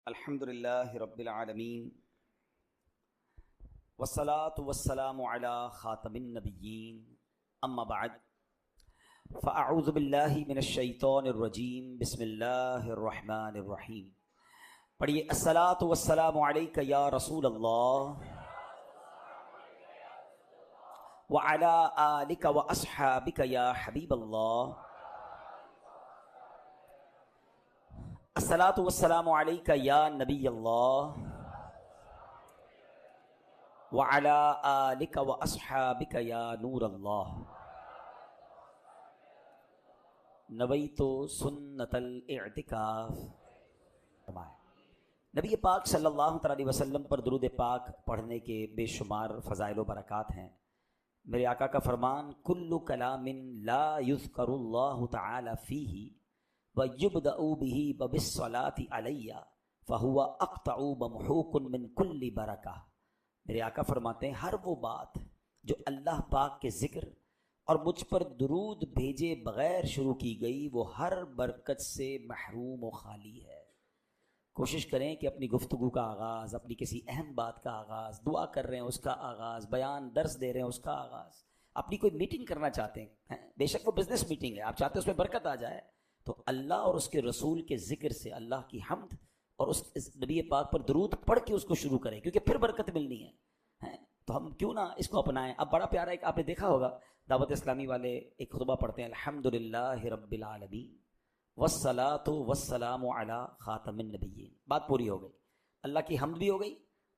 الحمدللہ رب العالمین والصلاة والسلام علی خاتم النبیین اما بعد فاعوذ باللہ من الشیطان الرجیم بسم اللہ الرحمن الرحیم. پڑھیے الصلاۃ والسلام علیک یا رسول اللہ وعلی آلک واصحابک یا حبیب اللہ. الصلاۃ والسلام علیک یا نبی اللہ وعلی آلک واصحابک یا نور اللہ. نویت سنت الاعتکاف. نبی پاک صلی اللہ علیہ وسلم پر درود پاک پڑھنے کے بے شمار فضائل و برکات ہیں. میرے آقا کا فرمان کل کلام لا یذکر اللہ تعالی فیہ وَيُبْدَأُ بِهِ وَبِالصَّلَاةِ عَلَيَّ فَهُوَ أَقْطَعُ مَمْحُوقٌ مِّن كُلِّ بَرَكَةٍ. میرے آقا فرماتے ہیں ہر وہ بات جو اللہ پاک کے ذکر اور مجھ پر درود بھیجے بغیر شروع کی گئی وہ ہر برکت سے محروم و خالی ہے. کوشش کریں کہ اپنی گفتگو کا آغاز، اپنی کسی اہم بات کا آغاز، دعا کر رہے ہیں اس کا آغاز، بیان درس دے رہے ہیں اس کا آغاز، اپنی کوئی میٹنگ کرنا چاہتے ہیں، بے شک وہ بزنس میٹنگ ہے، آپ چاہتے ہیں اس میں برکت آ جائے، تو اللہ اور اس کے رسول کے ذکر سے اللہ کی حمد اور اس نبی پاک پر درود پڑھ کے اس کو شروع کریں، کیونکہ پھر برکت ملنی ہے. تو ہم کیوں نہ اس کو اپنائیں. اب بڑا پیارا ایک آپ نے دیکھا ہوگا دعوت اسلامی والے ایک خطبہ پڑھتے ہیں الحمدللہ رب العالمین والصلاۃ والسلام علی خاتم النبیین. بات پوری ہو گئی، اللہ کی حمد بھی ہو گئی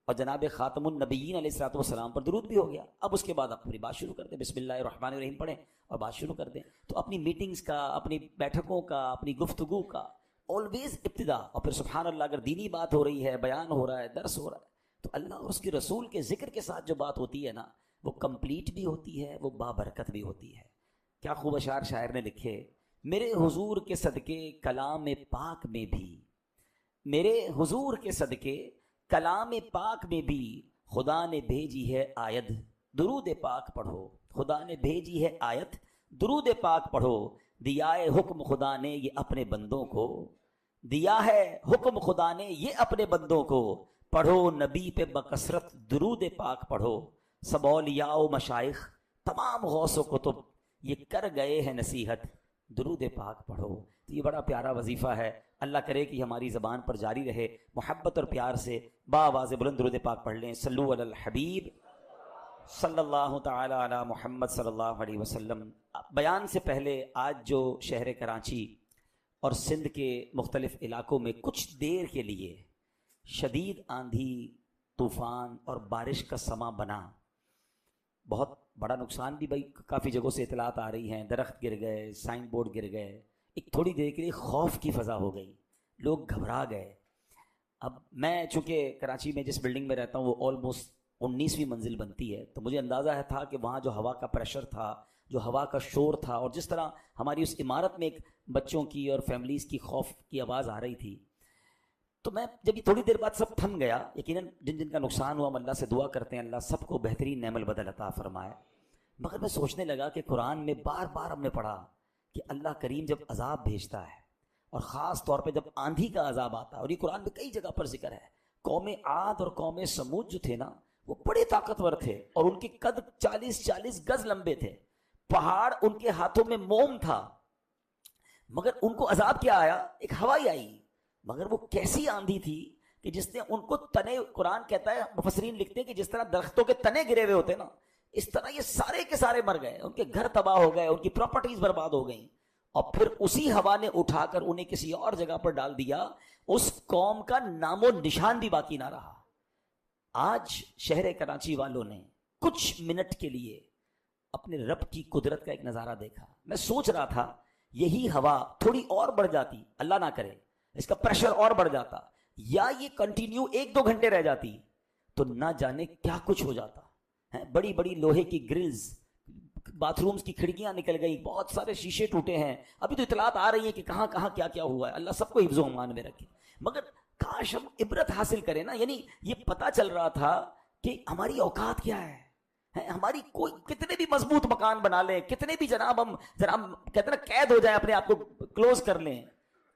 اور جناب خاتم النبیین علیہ الصلوۃ والسلام پر درود بھی ہو گیا. اب اس کے بعد آپ اپنی بات شروع کر دیں، بسم اللہ الرحمن الرحیم پڑھیں اور بات شروع کر دیں. تو اپنی میٹنگز کا، اپنی بیٹھکوں کا، اپنی گفتگو کا آلویز ابتدا، اور پھر سبحان اللہ اگر دینی بات ہو رہی ہے، بیان ہو رہا ہے، درس ہو رہا ہے، تو اللہ اور اس کے رسول کے ذکر کے ساتھ جو بات ہوتی ہے نا وہ کمپلیٹ بھی ہوتی ہے، وہ بابرکت بھی ہوتی ہے. کیا خوب اشعار شاعر نے لکھے، میرے حضور کے صدقے کلام پاک میں بھی، میرے حضور کے صدقے کلام پاک میں بھی خدا نے بھیجی ہے آیت درود پاک پڑھو. خدا نے بھیجی ہے آیت درود پاک پڑھو. دیا ہے حکم خدا نے یہ اپنے بندوں کو، دیا ہے حکم خدا نے یہ اپنے بندوں کو. پڑھو نبی پہ بکثرت درود پاک پڑھو. سب اولیاء و مشائخ تمام غوث و کتب یہ کر گئے ہیں نصیحت درود پاک پڑھو. تو یہ بڑا پیارا وظیفہ ہے. اللہ کرے کہ ہماری زبان پر جاری رہے. محبت اور پیار سے باواز بلند درود پاک پڑھ لیں. صلو علی الحبیب صلی اللہ تعالی علی محمد صلی اللہ علیہ وسلم. بیان سے پہلے آج جو شہر کراچی اور سندھ کے مختلف علاقوں میں کچھ دیر کے لیے شدید آندھی، طوفان اور بارش کا سما بنا، بہت بڑا نقصان بھی بھائی کافی جگہوں سے اطلاعات آ رہی ہیں. درخت گر گئے، سائن بورڈ گر گئے. ایک تھوڑی دیر کے لیے خوف کی فضا ہو گئی، لوگ گھبرا گئے. اب میں چونکہ کراچی میں جس بلڈنگ میں رہتا ہوں وہ آلموسٹ 19ویں منزل بنتی ہے، تو مجھے اندازہ ہے تھا کہ وہاں جو ہوا کا پریشر تھا، جو ہوا کا شور تھا، اور جس طرح ہماری اس عمارت میں ایک بچوں کی اور فیملیز کی خوف کی آواز آ رہی تھی، تو میں جب یہ تھوڑی دیر بعد سب تھم گیا. یقیناً جن جن کا نقصان ہوا ہم اللہ سے دعا کرتے ہیں اللہ سب کو بہترین نعم البدل عطا فرمائے. مگر میں سوچنے لگا کہ قرآن میں بار بار ہم نے پڑھا کہ اللہ کریم جب عذاب بھیجتا ہے اور خاص طور پہ جب آندھی کا عذاب آتا ہے، اور یہ قرآن میں کئی جگہ پر ذکر ہے، قوم عاد اور قوم سمود جو تھے نا وہ بڑے طاقتور تھے اور ان کے قد 40 گز لمبے تھے، پہاڑ ان کے ہاتھوں میں موم تھا، مگر ان کو عذاب کیا آیا؟ ایک ہوائی آئی، مگر وہ کیسی آندھی تھی کہ جس نے ان کو تنے، قرآن کہتا ہے، مفسرین لکھتے ہیں کہ جس طرح درختوں کے تنے گرے ہوئے ہوتے نا اس طرح یہ سارے کے سارے مر گئے، ان کے گھر تباہ ہو گئے، ان کی پراپرٹیز برباد ہو گئیں، اور پھر اسی ہوا نے اٹھا کر انہیں کسی اور جگہ پر ڈال دیا. اس قوم کا نام و نشان بھی باقی نہ رہا. آج شہر کراچی والوں نے کچھ منٹ کے لیے اپنے رب کی قدرت کا ایک نظارہ دیکھا. میں سوچ رہا تھا یہی ہوا تھوڑی اور بڑھ جاتی، اللہ نہ کرے اس کا پریشر اور بڑھ جاتا، یا یہ کنٹینیو 1-2 گھنٹے رہ جاتی تو نہ جانے کیا کچھ ہو جاتا. بڑی بڑی لوہے کی گرلز، باتھ رومز کی کھڑکیاں نکل گئی، بہت سارے شیشے ٹوٹے ہیں. ابھی تو اطلاعات آ رہی ہیں کہ کہاں کہاں کیا کیا ہوا ہے. اللہ سب کو حفظ و امان میں رکھے. مگر کاش ہم عبرت حاصل کریں نا. یعنی یہ پتا چل رہا تھا کہ ہماری اوقات کیا ہے، ہماری کوئی کتنے بھی مضبوط مکان بنا لیں، کتنے بھی جناب ہم کہتے ہیں نا قید ہو جائیں، اپنے آپ کو کلوز کر لیں،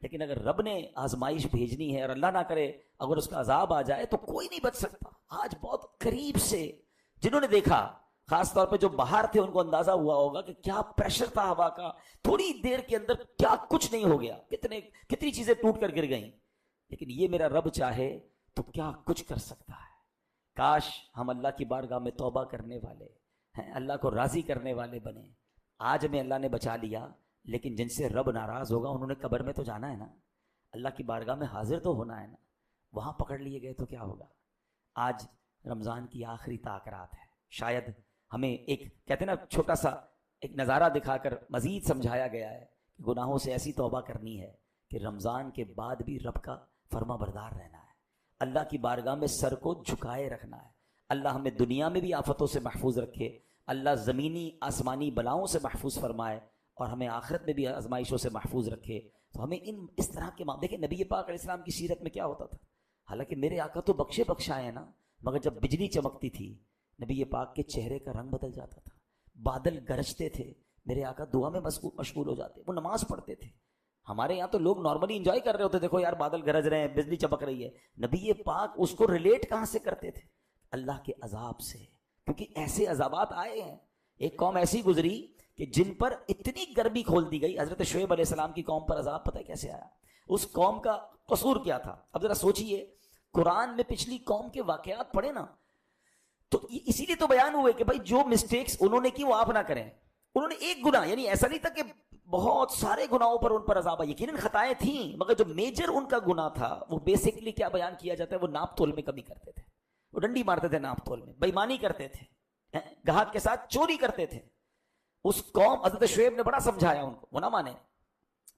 لیکن اگر رب نے آزمائش بھیجنی ہے اور اللہ نہ کرے اگر اس کا عذاب آ جائے تو کوئی نہیں بچ سکتا. آج بہت قریب سے جنہوں نے دیکھا، خاص طور پہ جو باہر تھے، ان کو اندازہ ہوا ہوگا کہ کیا پریشر تھا ہوا کا، تھوڑی دیر کے اندر کیا کچھ نہیں ہو گیا، کتنی چیزیں ٹوٹ کر گر گئیں. لیکن یہ میرا رب چاہے تو کیا کچھ کر سکتا ہے. کاش ہم اللہ کی بارگاہ میں توبہ کرنے والے ہیں، اللہ کو راضی کرنے والے بنے. آج ہمیں اللہ نے بچا لیا، لیکن جن سے رب ناراض ہوگا انہوں نے قبر میں تو جانا ہے نا، اللہ کی بارگاہ میں حاضر تو ہونا ہے نا. وہاں پکڑ لیے گئے تو کیا ہوگا. آج رمضان کی آخری طاق رات ہے. شاید ہمیں ایک کہتے ہیں نا چھوٹا سا ایک نظارہ دکھا کر مزید سمجھایا گیا ہے کہ گناہوں سے ایسی توبہ کرنی ہے کہ رمضان کے بعد بھی رب کا فرما بردار رہنا ہے، اللہ کی بارگاہ میں سر کو جھکائے رکھنا ہے. اللہ ہمیں دنیا میں بھی آفتوں سے محفوظ رکھے، اللہ زمینی آسمانی بلاؤں سے محفوظ فرمائے، اور ہمیں آخرت میں بھی آزمائشوں سے محفوظ رکھے. تو ہمیں اس طرح کے دیکھیں نبی پاک علیہ السلام کی سیرت میں کیا ہوتا تھا. حالانکہ میرے آقا تو بخشے بخشائے نا، مگر جب بجلی چمکتی تھی نبی پاک کے چہرے کا رنگ بدل جاتا تھا. بادل گرجتے تھے، میرے آقا دعا میں مشغول ہو جاتے، وہ نماز پڑھتے تھے. ہمارے یہاں تو لوگ نارملی انجوائے کر رہے ہوتے، دیکھو یار بادل گرج رہے ہیں، بجلی چمک رہی ہے. نبی پاک اس کو ریلیٹ کہاں سے کرتے تھے؟ اللہ کے عذاب سے، کیونکہ ایسے عذابات آئے ہیں. ایک قوم ایسی گزری کہ جن پر اتنی گرمی کھول دی گئی. حضرت شعیب علیہ السلام کی قوم پر عذاب پتہ ہے کیسے آیا؟ اس قوم کا قصور کیا تھا؟ اب ذرا سوچئے، قرآن میں پچھلی قوم کے واقعات پڑھے نا تو اسی لیے تو بیان ہوئے کہ بھائی جو مسٹیکس انہوں نے کی وہ آپ نہ کریں. انہوں نے ایک گناہ، یعنی ایسا نہیں تھا کہ بہت سارے گناہوں پر ان پر عذاب آیا، یقیناً خطائیں تھیں، مگر جو میجر ان کا گناہ تھا وہ بیسکلی کیا بیان کیا جاتا ہے، وہ ناپ تول میں کمی کرتے تھے، وہ ڈنڈی مارتے تھے ناپ تول میں، بےایمانی کرتے تھے، گاہک کے ساتھ چوری کرتے تھے. اس قوم حضرت شعیب نے بڑا سمجھایا ان کو، وہ نہ مانے.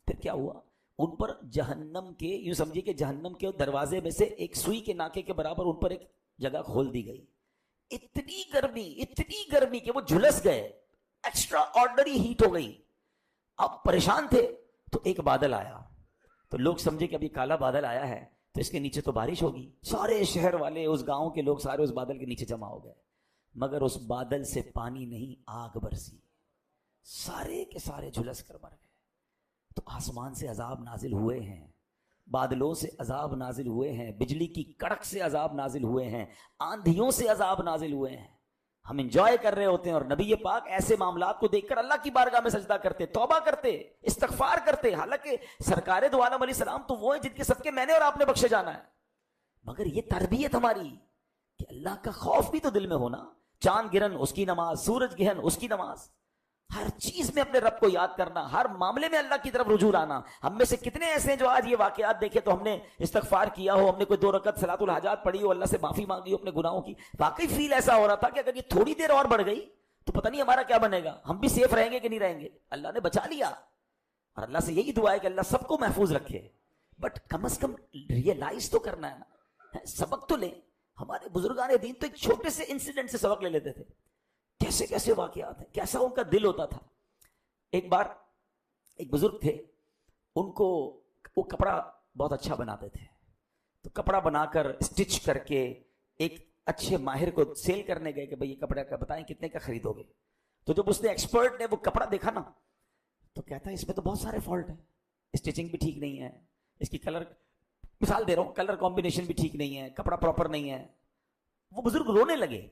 پھر کیا ہوا؟ ان پر جہنم کے، یوں سمجھیے کہ جہنم کے دروازے میں سے ایک سوئی کے ناکے کے برابر ان پر ایک جگہ کھول دی گئی. اتنی گرمی کہ وہ جھلس گئے، ایکسٹرا آرڈنری ہیٹ ہو گئی. اب پریشان تھے تو ایک بادل آیا، تو لوگ سمجھے کہ ابھی کالا بادل آیا ہے تو اس کے نیچے تو بارش ہوگی. سارے شہر والے، اس گاؤں کے لوگ سارے اس بادل کے نیچے جمع ہو گئے، مگر اس بادل سے پانی نہیں، آگ برسی. سارے کے سارے جھلس کر مر گئے. تو آسمان سے عذاب نازل ہوئے ہیں، بادلوں سے عذاب نازل ہوئے ہیں، بجلی کی کڑک سے عذاب نازل ہوئے ہیں، آندھیوں سے عذاب نازل ہوئے ہیں. ہم انجوائے کر رہے ہوتے ہیں، اور نبی پاک ایسے معاملات کو دیکھ کر اللہ کی بارگاہ میں سجدہ کرتے، توبہ کرتے، استغفار کرتے. حالانکہ سرکار دو عالم علیہ السلام تو وہ ہیں جن کے سب کے میں نے اور آپ نے بخشے جانا ہے. مگر یہ تربیت ہماری کہ اللہ کا خوف بھی تو دل میں ہونا. چاند گرہن اس کی نماز، سورج گرہن اس کی نماز، ہر چیز میں اپنے رب کو یاد کرنا، ہر معاملے میں اللہ کی طرف رجوع لانا. ہم میں سے کتنے ایسے ہیں جو آج یہ واقعات دیکھے تو ہم نے استغفار کیا ہو، ہم نے کوئی 2 رکعت صلاۃ الحاجات پڑھی ہو، اللہ سے معافی مانگی ہو اپنے گناہوں کی، واقعی فیل ایسا ہو رہا تھا کہ اگر یہ تھوڑی دیر اور بڑھ گئی تو پتہ نہیں ہمارا کیا بنے گا، ہم بھی سیف رہیں گے کہ نہیں رہیں گے. اللہ نے بچا لیا، اور اللہ سے یہی دعا ہے کہ اللہ سب کو محفوظ رکھے. But come is come realise تو کرنا ہے نا، سبق تو لیں. ہمارے بزرگان دین تو ایک چھوٹے سے انسیڈنٹ سے سبق لے لیتے تھے. کیسے کیسے واقعات ہیں، کیسا ان کا دل ہوتا تھا. ایک بار ایک بزرگ تھے، ان کو وہ کپڑا بہت اچھا بناتے تھے، تو کپڑا بنا کر اسٹچ کر کے ایک اچھے ماہر کو سیل کرنے گئے کہ بھئی یہ کپڑا کا بتائیں کتنے کا خریدو گے. تو جب اس نے ایکسپرٹ نے وہ کپڑا دیکھا نا تو کہتا ہے اس میں تو بہت سارے فالٹ ہیں، اسٹچنگ بھی ٹھیک نہیں ہے، اس کی کلر، مثال دے رہا ہوں، کلر کمبینیشن بھی ٹھیک نہیں ہے، کپڑا پراپر نہیں ہے. وہ بزرگ رونے لگے.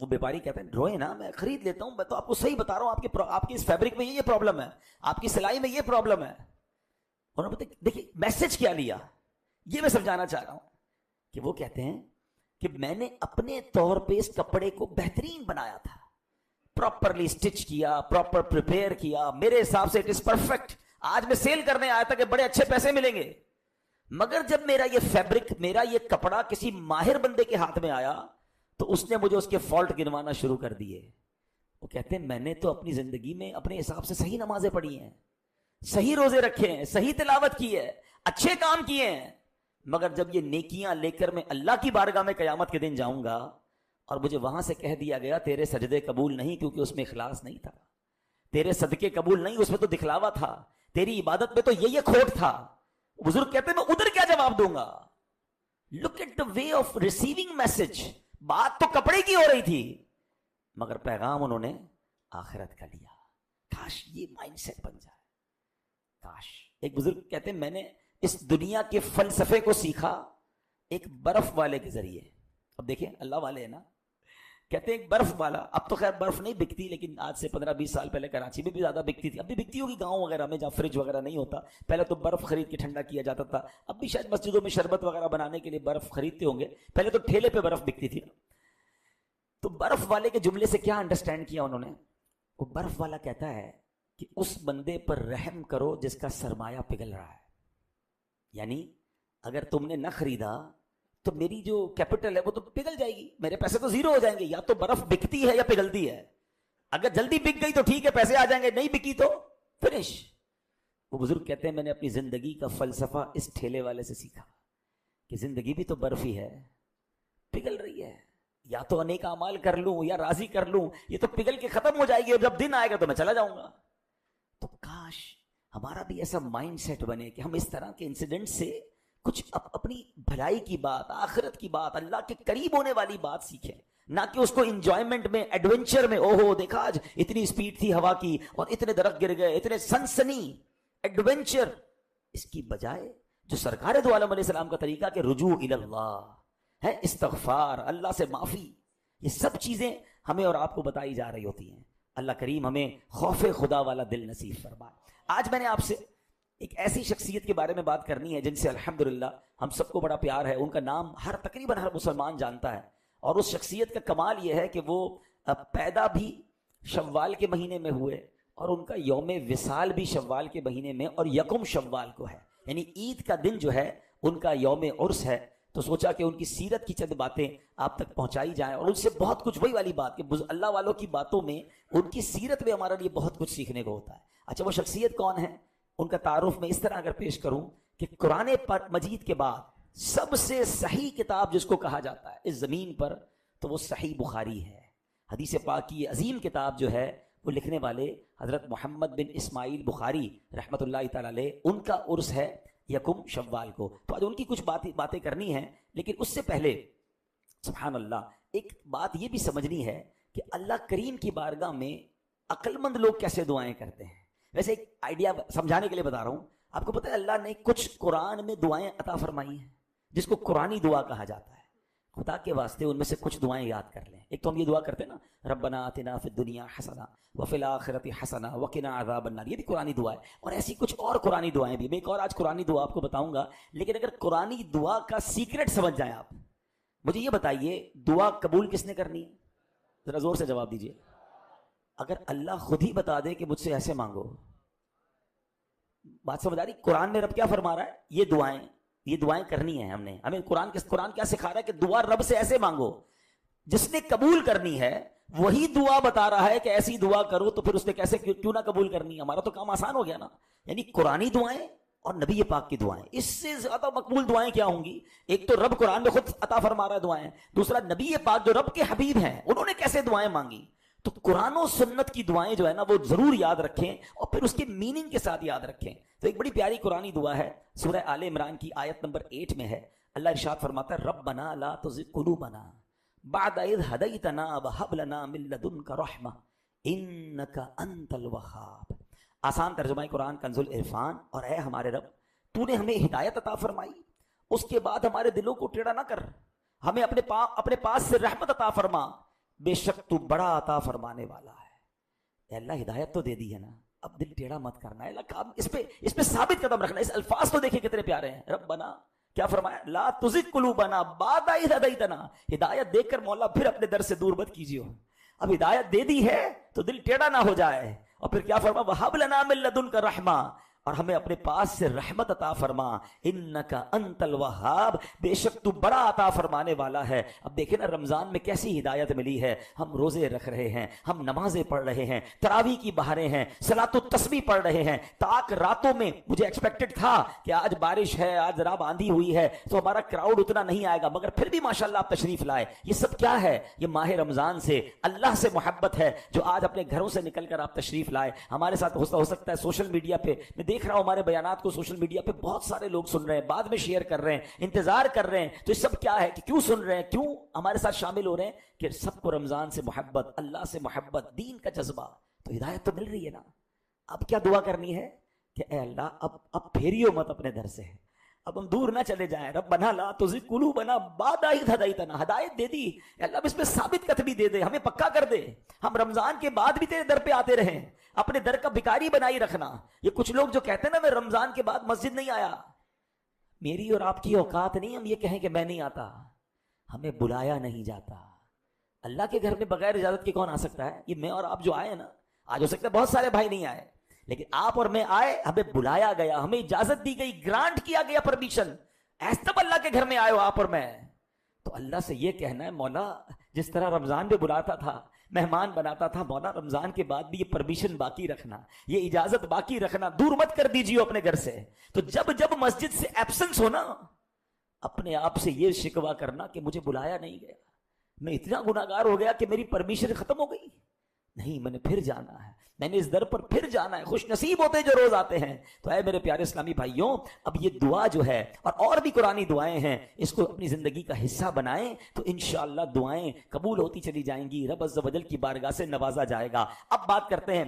وہ بیپاری کہتا ہے روئے نا، میں خرید لیتا ہوں، میں تو آپ کو صحیح بتا رہا ہوں، آپ کی اس فیبرک میں یہ پرابلم ہے، آپ کی سلائی میں یہ پرابلم ہے. انہوں نے دیکھیے میسج کیا لیا، یہ میں سمجھانا چاہ رہا ہوں کہ وہ کہتے ہیں کہ میں نے اپنے طور پہ اس کپڑے کو بہترین بنایا تھا، پراپرلی اسٹچ کیا، پراپر پریپیئر کیا، میرے حساب سے اٹ از پرفیکٹ. آج میں سیل کرنے آیا تھا کہ بڑے اچھے پیسے ملیں گے، مگر جب میرا یہ فیبرک، میرا یہ کپڑا کسی ماہر بندے کے ہاتھ میں آیا تو اس نے مجھے اس کے فالٹ گنوانا شروع کر دیے. وہ کہتے ہیں میں نے تو اپنی زندگی میں اپنے حساب سے صحیح نمازیں پڑھی ہیں، صحیح روزے رکھے ہیں، صحیح تلاوت کی ہے، اچھے کام کیے ہیں، مگر جب یہ نیکیاں لے کر میں اللہ کی بارگاہ میں قیامت کے دن جاؤں گا اور مجھے وہاں سے کہہ دیا گیا تیرے سجدے قبول نہیں کیونکہ اس میں اخلاص نہیں تھا، تیرے صدقے قبول نہیں اس میں تو دکھلاوا تھا، تیری عبادت میں تو یہ کھوٹ تھا. بزرگ کہتے ہیں میں ادھر کیا جواب دوں گا. Look at the way of receiving message. بات تو کپڑے کی ہو رہی تھی مگر پیغام انہوں نے آخرت کا لیا. کاش یہ مائنڈ سیٹ بن جائے، کاش ایک بزرگ کہتے ہیں میں نے اس دنیا کے فلسفے کو سیکھا ایک برف والے کے ذریعے. اب دیکھیں اللہ والے ہیں نا, کہتے ہیں ایک برف والا, اب تو خیر برف نہیں بکتی لیکن آج سے 15-20 سال پہلے کراچی میں بھی زیادہ بکتی تھی, اب بھی بکتی ہوگی گاؤں وغیرہ میں جہاں فریج وغیرہ نہیں ہوتا. پہلے تو برف خرید کے ٹھنڈا کیا جاتا تھا, اب بھی شاید مسجدوں میں شربت وغیرہ بنانے کے لیے برف خریدتے ہوں گے, پہلے تو ٹھیلے پہ برف بکتی تھی. تو برف والے کے جملے سے کیا انڈرسٹینڈ کیا انہوں نے؟ وہ برف والا کہتا ہے کہ اس بندے پر رحم کرو جس کا سرمایہ پگھل رہا ہے. یعنی اگر تم نے نہ خریدا تو میری جو کیپٹل ہے وہ تو پگھل جائے گی, میرے پیسے تو زیرو ہو جائیں گے. یا تو برف بکتی ہے یا پگھلتی ہے. اگر جلدی بک گئی تو ٹھیک ہے پیسے آ جائیں گے, نہیں بکی تو فنش. وہ بزرگ کہتے ہیں میں نے اپنی زندگی کا فلسفہ اس ٹھیلے والے سے سیکھا کہ زندگی بھی تو برف ہی ہے, پگھل رہی ہے. یا تو انیک اعمال کر لوں یا راضی کر لوں, یہ تو پگھل کے ختم ہو جائے گی, اور جب دن آئے گا تو میں چلا جاؤں گا. تو کاش ہمارا بھی ایسا مائنڈ سیٹ بنے کہ ہم اس طرح کے انسیڈنٹ سے کچھ اپنی بھلائی کی بات, آخرت کی بات, اللہ کے قریب ہونے والی بات سیکھیں, نہ کہ اس کو انجوائمنٹ میں, ایڈونچر میں, اوہو دیکھا آج اتنی سپیڈ تھی ہوا کی اور اتنے درخت گر گئے, اتنے سنسنی ایڈونچر. اس کی بجائے جو سرکار دو عالم علیہ السلام کا طریقہ کہ رجوع الی اللہ ہے, استغفار, اللہ سے معافی, یہ سب چیزیں ہمیں اور آپ کو بتائی جا رہی ہوتی ہیں. اللہ کریم ہمیں خوف خدا والا دل نصیب فرمائے. آج میں نے آپ سے ایک ایسی شخصیت کے بارے میں بات کرنی ہے جن سے الحمدللہ ہم سب کو بڑا پیار ہے. ان کا نام تقریباً ہر مسلمان جانتا ہے, اور اس شخصیت کا کمال یہ ہے کہ وہ پیدا بھی شوال کے مہینے میں ہوئے اور ان کا یوم وصال بھی شوال کے مہینے میں اور یکم شوال کو ہے, یعنی عید کا دن جو ہے ان کا یوم عرس ہے. تو سوچا کہ ان کی سیرت کی چند باتیں آپ تک پہنچائی جائیں, اور ان سے بہت کچھ, وہی والی بات کہ اللہ والوں کی باتوں میں, ان کی سیرت میں ہمارے لیے بہت کچھ سیکھنے کو ہوتا ہے. اچھا وہ شخصیت کون ہے؟ ان کا تعارف میں اس طرح اگر پیش کروں کہ قرآن مجید کے بعد سب سے صحیح کتاب جس کو کہا جاتا ہے اس زمین پر تو وہ صحیح بخاری ہے. حدیث پاک کی یہ عظیم کتاب جو ہے وہ لکھنے والے حضرت محمد بن اسماعیل بخاری رحمۃ اللہ تعالی علیہ, ان کا عرس ہے یکم شوال کو. تو آج ان کی کچھ باتیں کرنی ہیں, لیکن اس سے پہلے سبحان اللہ ایک بات یہ بھی سمجھنی ہے کہ اللہ کریم کی بارگاہ میں عقل مند لوگ کیسے دعائیں کرتے ہیں. ویسے ایک آئیڈیا سمجھانے کے لیے بتا رہا ہوں, آپ کو پتہ ہے اللہ نے کچھ قرآن میں دعائیں عطا فرمائی ہیں جس کو قرآنی دعا کہا جاتا ہے. خدا کے واسطے ان میں سے کچھ دعائیں یاد کر لیں. ایک تو ہم یہ دعا کرتے ہیں نا, ربنا آتنا فی الدنیا حسنہ وفی الآخرۃ حسنہ وقنا عذاب النار, یہ بھی قرآنی دعا ہے. اور ایسی کچھ اور قرآنی دعائیں بھی, میں ایک اور آج قرآنی دعا آپ کو بتاؤں گا. لیکن اگر قرآنی دعا کا سیکرٹ سمجھ جائیں آپ, مجھے یہ بتائیے دعا قبول کس نے کرنی ہے؟ ذرا زور سے جواب دیجیے. اگر اللہ خود ہی بتا دے کہ مجھ سے ایسے مانگو, بات سمجھ آ رہی؟ قرآن میں رب کیا فرما رہا ہے, یہ دعائیں کرنی ہیں ہمیں قرآن کیا سکھا رہا ہے کہ دعا رب سے ایسے مانگو. جس نے قبول کرنی ہے وہی دعا بتا رہا ہے کہ ایسی دعا کرو, تو پھر اس نے کیسے کیوں نہ قبول کرنی ہے؟ ہمارا تو کام آسان ہو گیا نا. یعنی قرآنی دعائیں اور نبی پاک کی دعائیں, اس سے زیادہ مقبول دعائیں کیا ہوں گی؟ ایک تو رب قرآن میں خود عطا فرما رہا ہے دعائیں, دوسرا نبی پاک جو رب کے حبیب ہیں انہوں نے کیسے دعائیں مانگی. تو قرآن و سنت کی دعائیں جو ہے نا وہ ضرور یاد رکھیں اور پھر اس کے میننگ کے ساتھ یاد رکھیں. تو ایک بڑی پیاری قرآنی دعا ہے, سورہ آل عمران کی آیت نمبر 8 میں ہے. اللہ ارشاد فرماتا ہے ربنا لا تزغ قلوبنا بعد اذ ہدیتنا وہب لنا من لدنک رحمہ انک انت الوہاب. آسان ترجمہ قرآن کنز العرفان. اور اے ہمارے رب, تو نے ہمیں ہدایت عطا فرمائی, اس کے بعد ہمارے دلوں کو ٹیڑھا نہ کر, ہمیں اپنے پاس سے رحمت عطا فرما, بے شک تو بڑا عطا فرمانے والا ہے. اے اللہ ہدایت تو دے دی ہے نا, اب دل ٹیڑھا مت کرنا ہے. اللہ اس پہ ثابت قدم رکھنا. اس الفاظ تو دیکھیں کتنے پیارے ہیں. ربنا کیا فرمایا, لا تزغ قلوبنا بعد اذ ہدیتنا, ہدایت دیکھ کر مولا پھر اپنے در سے دور مت کیجیے. اب ہدایت دے دی ہے تو دل ٹیڑھا نہ ہو جائے. اور پھر کیا فرمایا, وہب لنا من لدنک رحمہ, اور ہمیں اپنے پاس سے رحمت عطا فرما, انک انت الوہاب, بے شک تو بڑا عطا فرمانے والا ہے. اب دیکھیں نا رمضان میں کیسی ہدایت ملی ہے. ہم روزے رکھ رہے ہیں, ہم نمازیں پڑھ رہے ہیں, تراویح کی بہاریں ہیں, صلاۃ التسبیح پڑھ رہے ہیں. تاک راتوں میں مجھے ایکسپیکٹڈ تھا کہ آج بارش ہے, آج ذرا آندھی ہوئی ہے تو ہمارا کراؤڈ اتنا نہیں آئے گا, مگر پھر بھی ماشاءاللہ آپ تشریف لائے. یہ سب کیا ہے؟ یہ ماہ رمضان سے اللہ سے محبت ہے جو آج اپنے گھروں سے نکل کر آپ تشریف لائے. ہمارے ساتھ ہو سکتا ہے سوشل میڈیا پہ میں دیکھ رہا ہوں, ہمارے بیانات کو سوشل میڈیا پہ بہت سارے لوگ سن رہے ہیں, بعد میں شیئر کر رہے ہیں, انتظار کر رہے ہیں. تو یہ سب کیا ہے کہ کیوں سن رہے ہیں, کیوں ہمارے ساتھ شامل ہو رہے ہیں؟ کہ سب کو رمضان سے محبت, اللہ سے محبت, دین کا جذبہ. تو ہدایت تو مل رہی ہے نا. اب کیا دعا کرنی ہے کہ اے اللہ اب پھیریو مت اپنے در سے، اب ہم دور نہ چلے جائیں. ربنا لا تزغ قلوبنا بعد اذ ہدیتنا، ہدایت دے دی اللہ، اب اس پہ ثابت قدمی دے دے، ہمیں پکا کر دے، ہم رمضان کے بعد بھی تیرے در پہ آتے رہیں، اپنے در کا بھکاری بنائی رکھنا. یہ کچھ لوگ جو کہتے ہیں نا میں رمضان کے بعد مسجد نہیں آیا، میری اور آپ کی اوقات نہیں ہم یہ کہیں کہ میں نہیں آتا، ہمیں بلایا نہیں جاتا. اللہ کے گھر میں بغیر اجازت کے کون آ سکتا ہے؟ یہ میں اور آپ جو آئے ہیں نا، آج ہو سکتا ہے بہت سارے بھائی نہیں آئے، لیکن آپ اور میں آئے، ہمیں بلایا گیا، ہمیں اجازت دی گئی، گرانٹ کیا گیا پرمیشن، ایسا تب اللہ کے گھر میں آئے ہو آپ اور میں. تو اللہ سے یہ کہنا ہے مولا جس طرح رمضان میں بلاتا تھا، مہمان بناتا تھا، مولا رمضان کے بعد بھی یہ پرمیشن باقی رکھنا، یہ اجازت باقی رکھنا، دور مت کر دیجیے اپنے گھر سے. تو جب مسجد سے ایبسنس ہونا، اپنے آپ سے یہ شکوہ کرنا کہ مجھے بلایا نہیں گیا، میں اتنا گناہگار ہو گیا کہ میری پرمیشن ختم ہو گئی، نہیں میں نے پھر جانا ہے، میں نے اس در پر پھر جانا ہے. خوش نصیب ہوتے جو روز آتے ہیں. تو اے میرے پیارے اسلامی بھائیوں، اب یہ دعا جو ہے اور بھی قرآنی دعائیں ہیں، اس کو اپنی زندگی کا حصہ بنائیں تو انشاءاللہ دعائیں قبول ہوتی چلی جائیں گی، رب عز و جل کی بارگاہ سے نوازا جائے گا. اب بات کرتے ہیں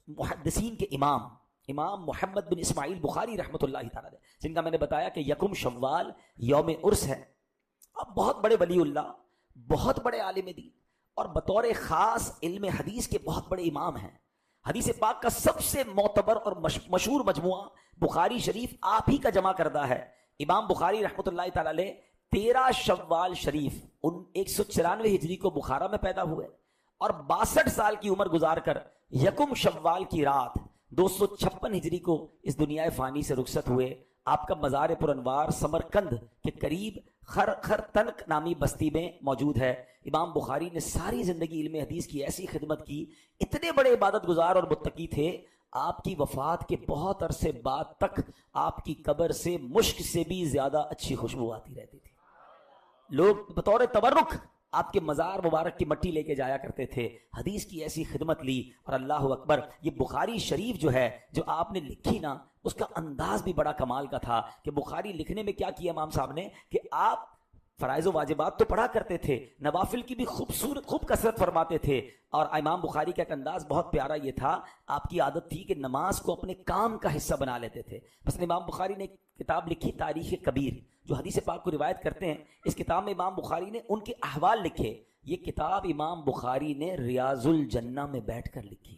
محدثین کے امام محمد بن اسماعیل بخاری رحمۃ اللہ تعالی، جن کا میں نے بتایا کہ یکم شوال یوم عرس ہے. اب بہت بڑے ولی اللہ، بہت بڑے عالم دین، اور بطور خاص علم حدیث کے بہت بڑے امام ہیں. حدیث پاک کا سب سے معتبر اور مشہور مجموعہ بخاری شریف آپ ہی کا جمع کردہ ہے. امام بخاری رحمۃ اللہ تعالی علیہ 13 شوال شریف 194 ہجری کو بخارا میں پیدا ہوئے اور 62 سال کی عمر گزار کر یکم شوال کی رات 256 ہجری کو اس دنیا فانی سے رخصت ہوئے. آپ کا مزار پر انوار سمرقند کے قریب خرتنک نامی بستی میں موجود ہے. امام بخاری نے ساری زندگی علم حدیث کی ایسی خدمت کی، اتنے بڑے عبادت گزار اور متقی تھے. آپ کی وفات کے بہت عرصے بعد تک آپ کی قبر سے مشک سے بھی زیادہ اچھی خوشبو آتی رہتی تھی. لوگ بطور تبرک آپ کے مزار مبارک کی مٹی لے کے جایا کرتے تھے. حدیث کی ایسی خدمت لی. اور اللہ اکبر، یہ بخاری شریف جو ہے جو آپ نے لکھی نا، اس کا انداز بھی بڑا کمال کا تھا. کہ بخاری لکھنے میں کیا کیا امام صاحب نے کہ آپ فرائض و واجبات تو پڑھا کرتے تھے، نوافل کی بھی خوب کثرت فرماتے تھے. اور امام بخاری کا ایک انداز بہت پیارا یہ تھا، آپ کی عادت تھی کہ نماز کو اپنے کام کا حصہ بنا لیتے تھے. مثلا امام بخاری نے ایک کتاب لکھی تاریخ کبیر، جو حدیث پاک کو روایت کرتے ہیں. اس کتاب میں امام بخاری نے ان کے احوال لکھے. یہ کتاب امام بخاری نے ریاض الجنہ میں بیٹھ کر لکھی.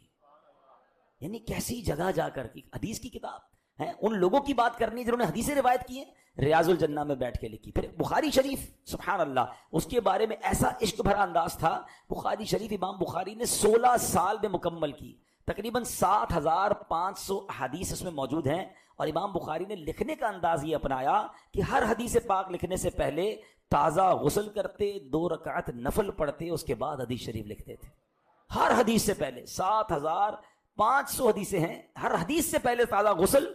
یعنی کیسی جگہ جا کر کی حدیث کی کتاب ہے، ان لوگوں کی بات کرنی جنہوں نے حدیثیں روایت کی ہیں، ریاض الجنہ میں بیٹھ کے لکھی. پھر بخاری شریف، سبحان اللہ، اس کے بارے میں ایسا عشق بھرا انداز تھا. بخاری شریف امام بخاری نے 16 سال میں مکمل کی. تقریباً 7,500 احادیث اس میں موجود ہیں. اور امام بخاری نے لکھنے کا انداز یہ اپنایا کہ ہر حدیث پاک لکھنے سے پہلے تازہ غسل کرتے، 2 رکعت نفل پڑھتے، اس کے بعد حدیث شریف لکھتے تھے. ہر حدیث سے پہلے 7,500 حدیثیں ہیں، ہر حدیث سے پہلے تازہ غسل،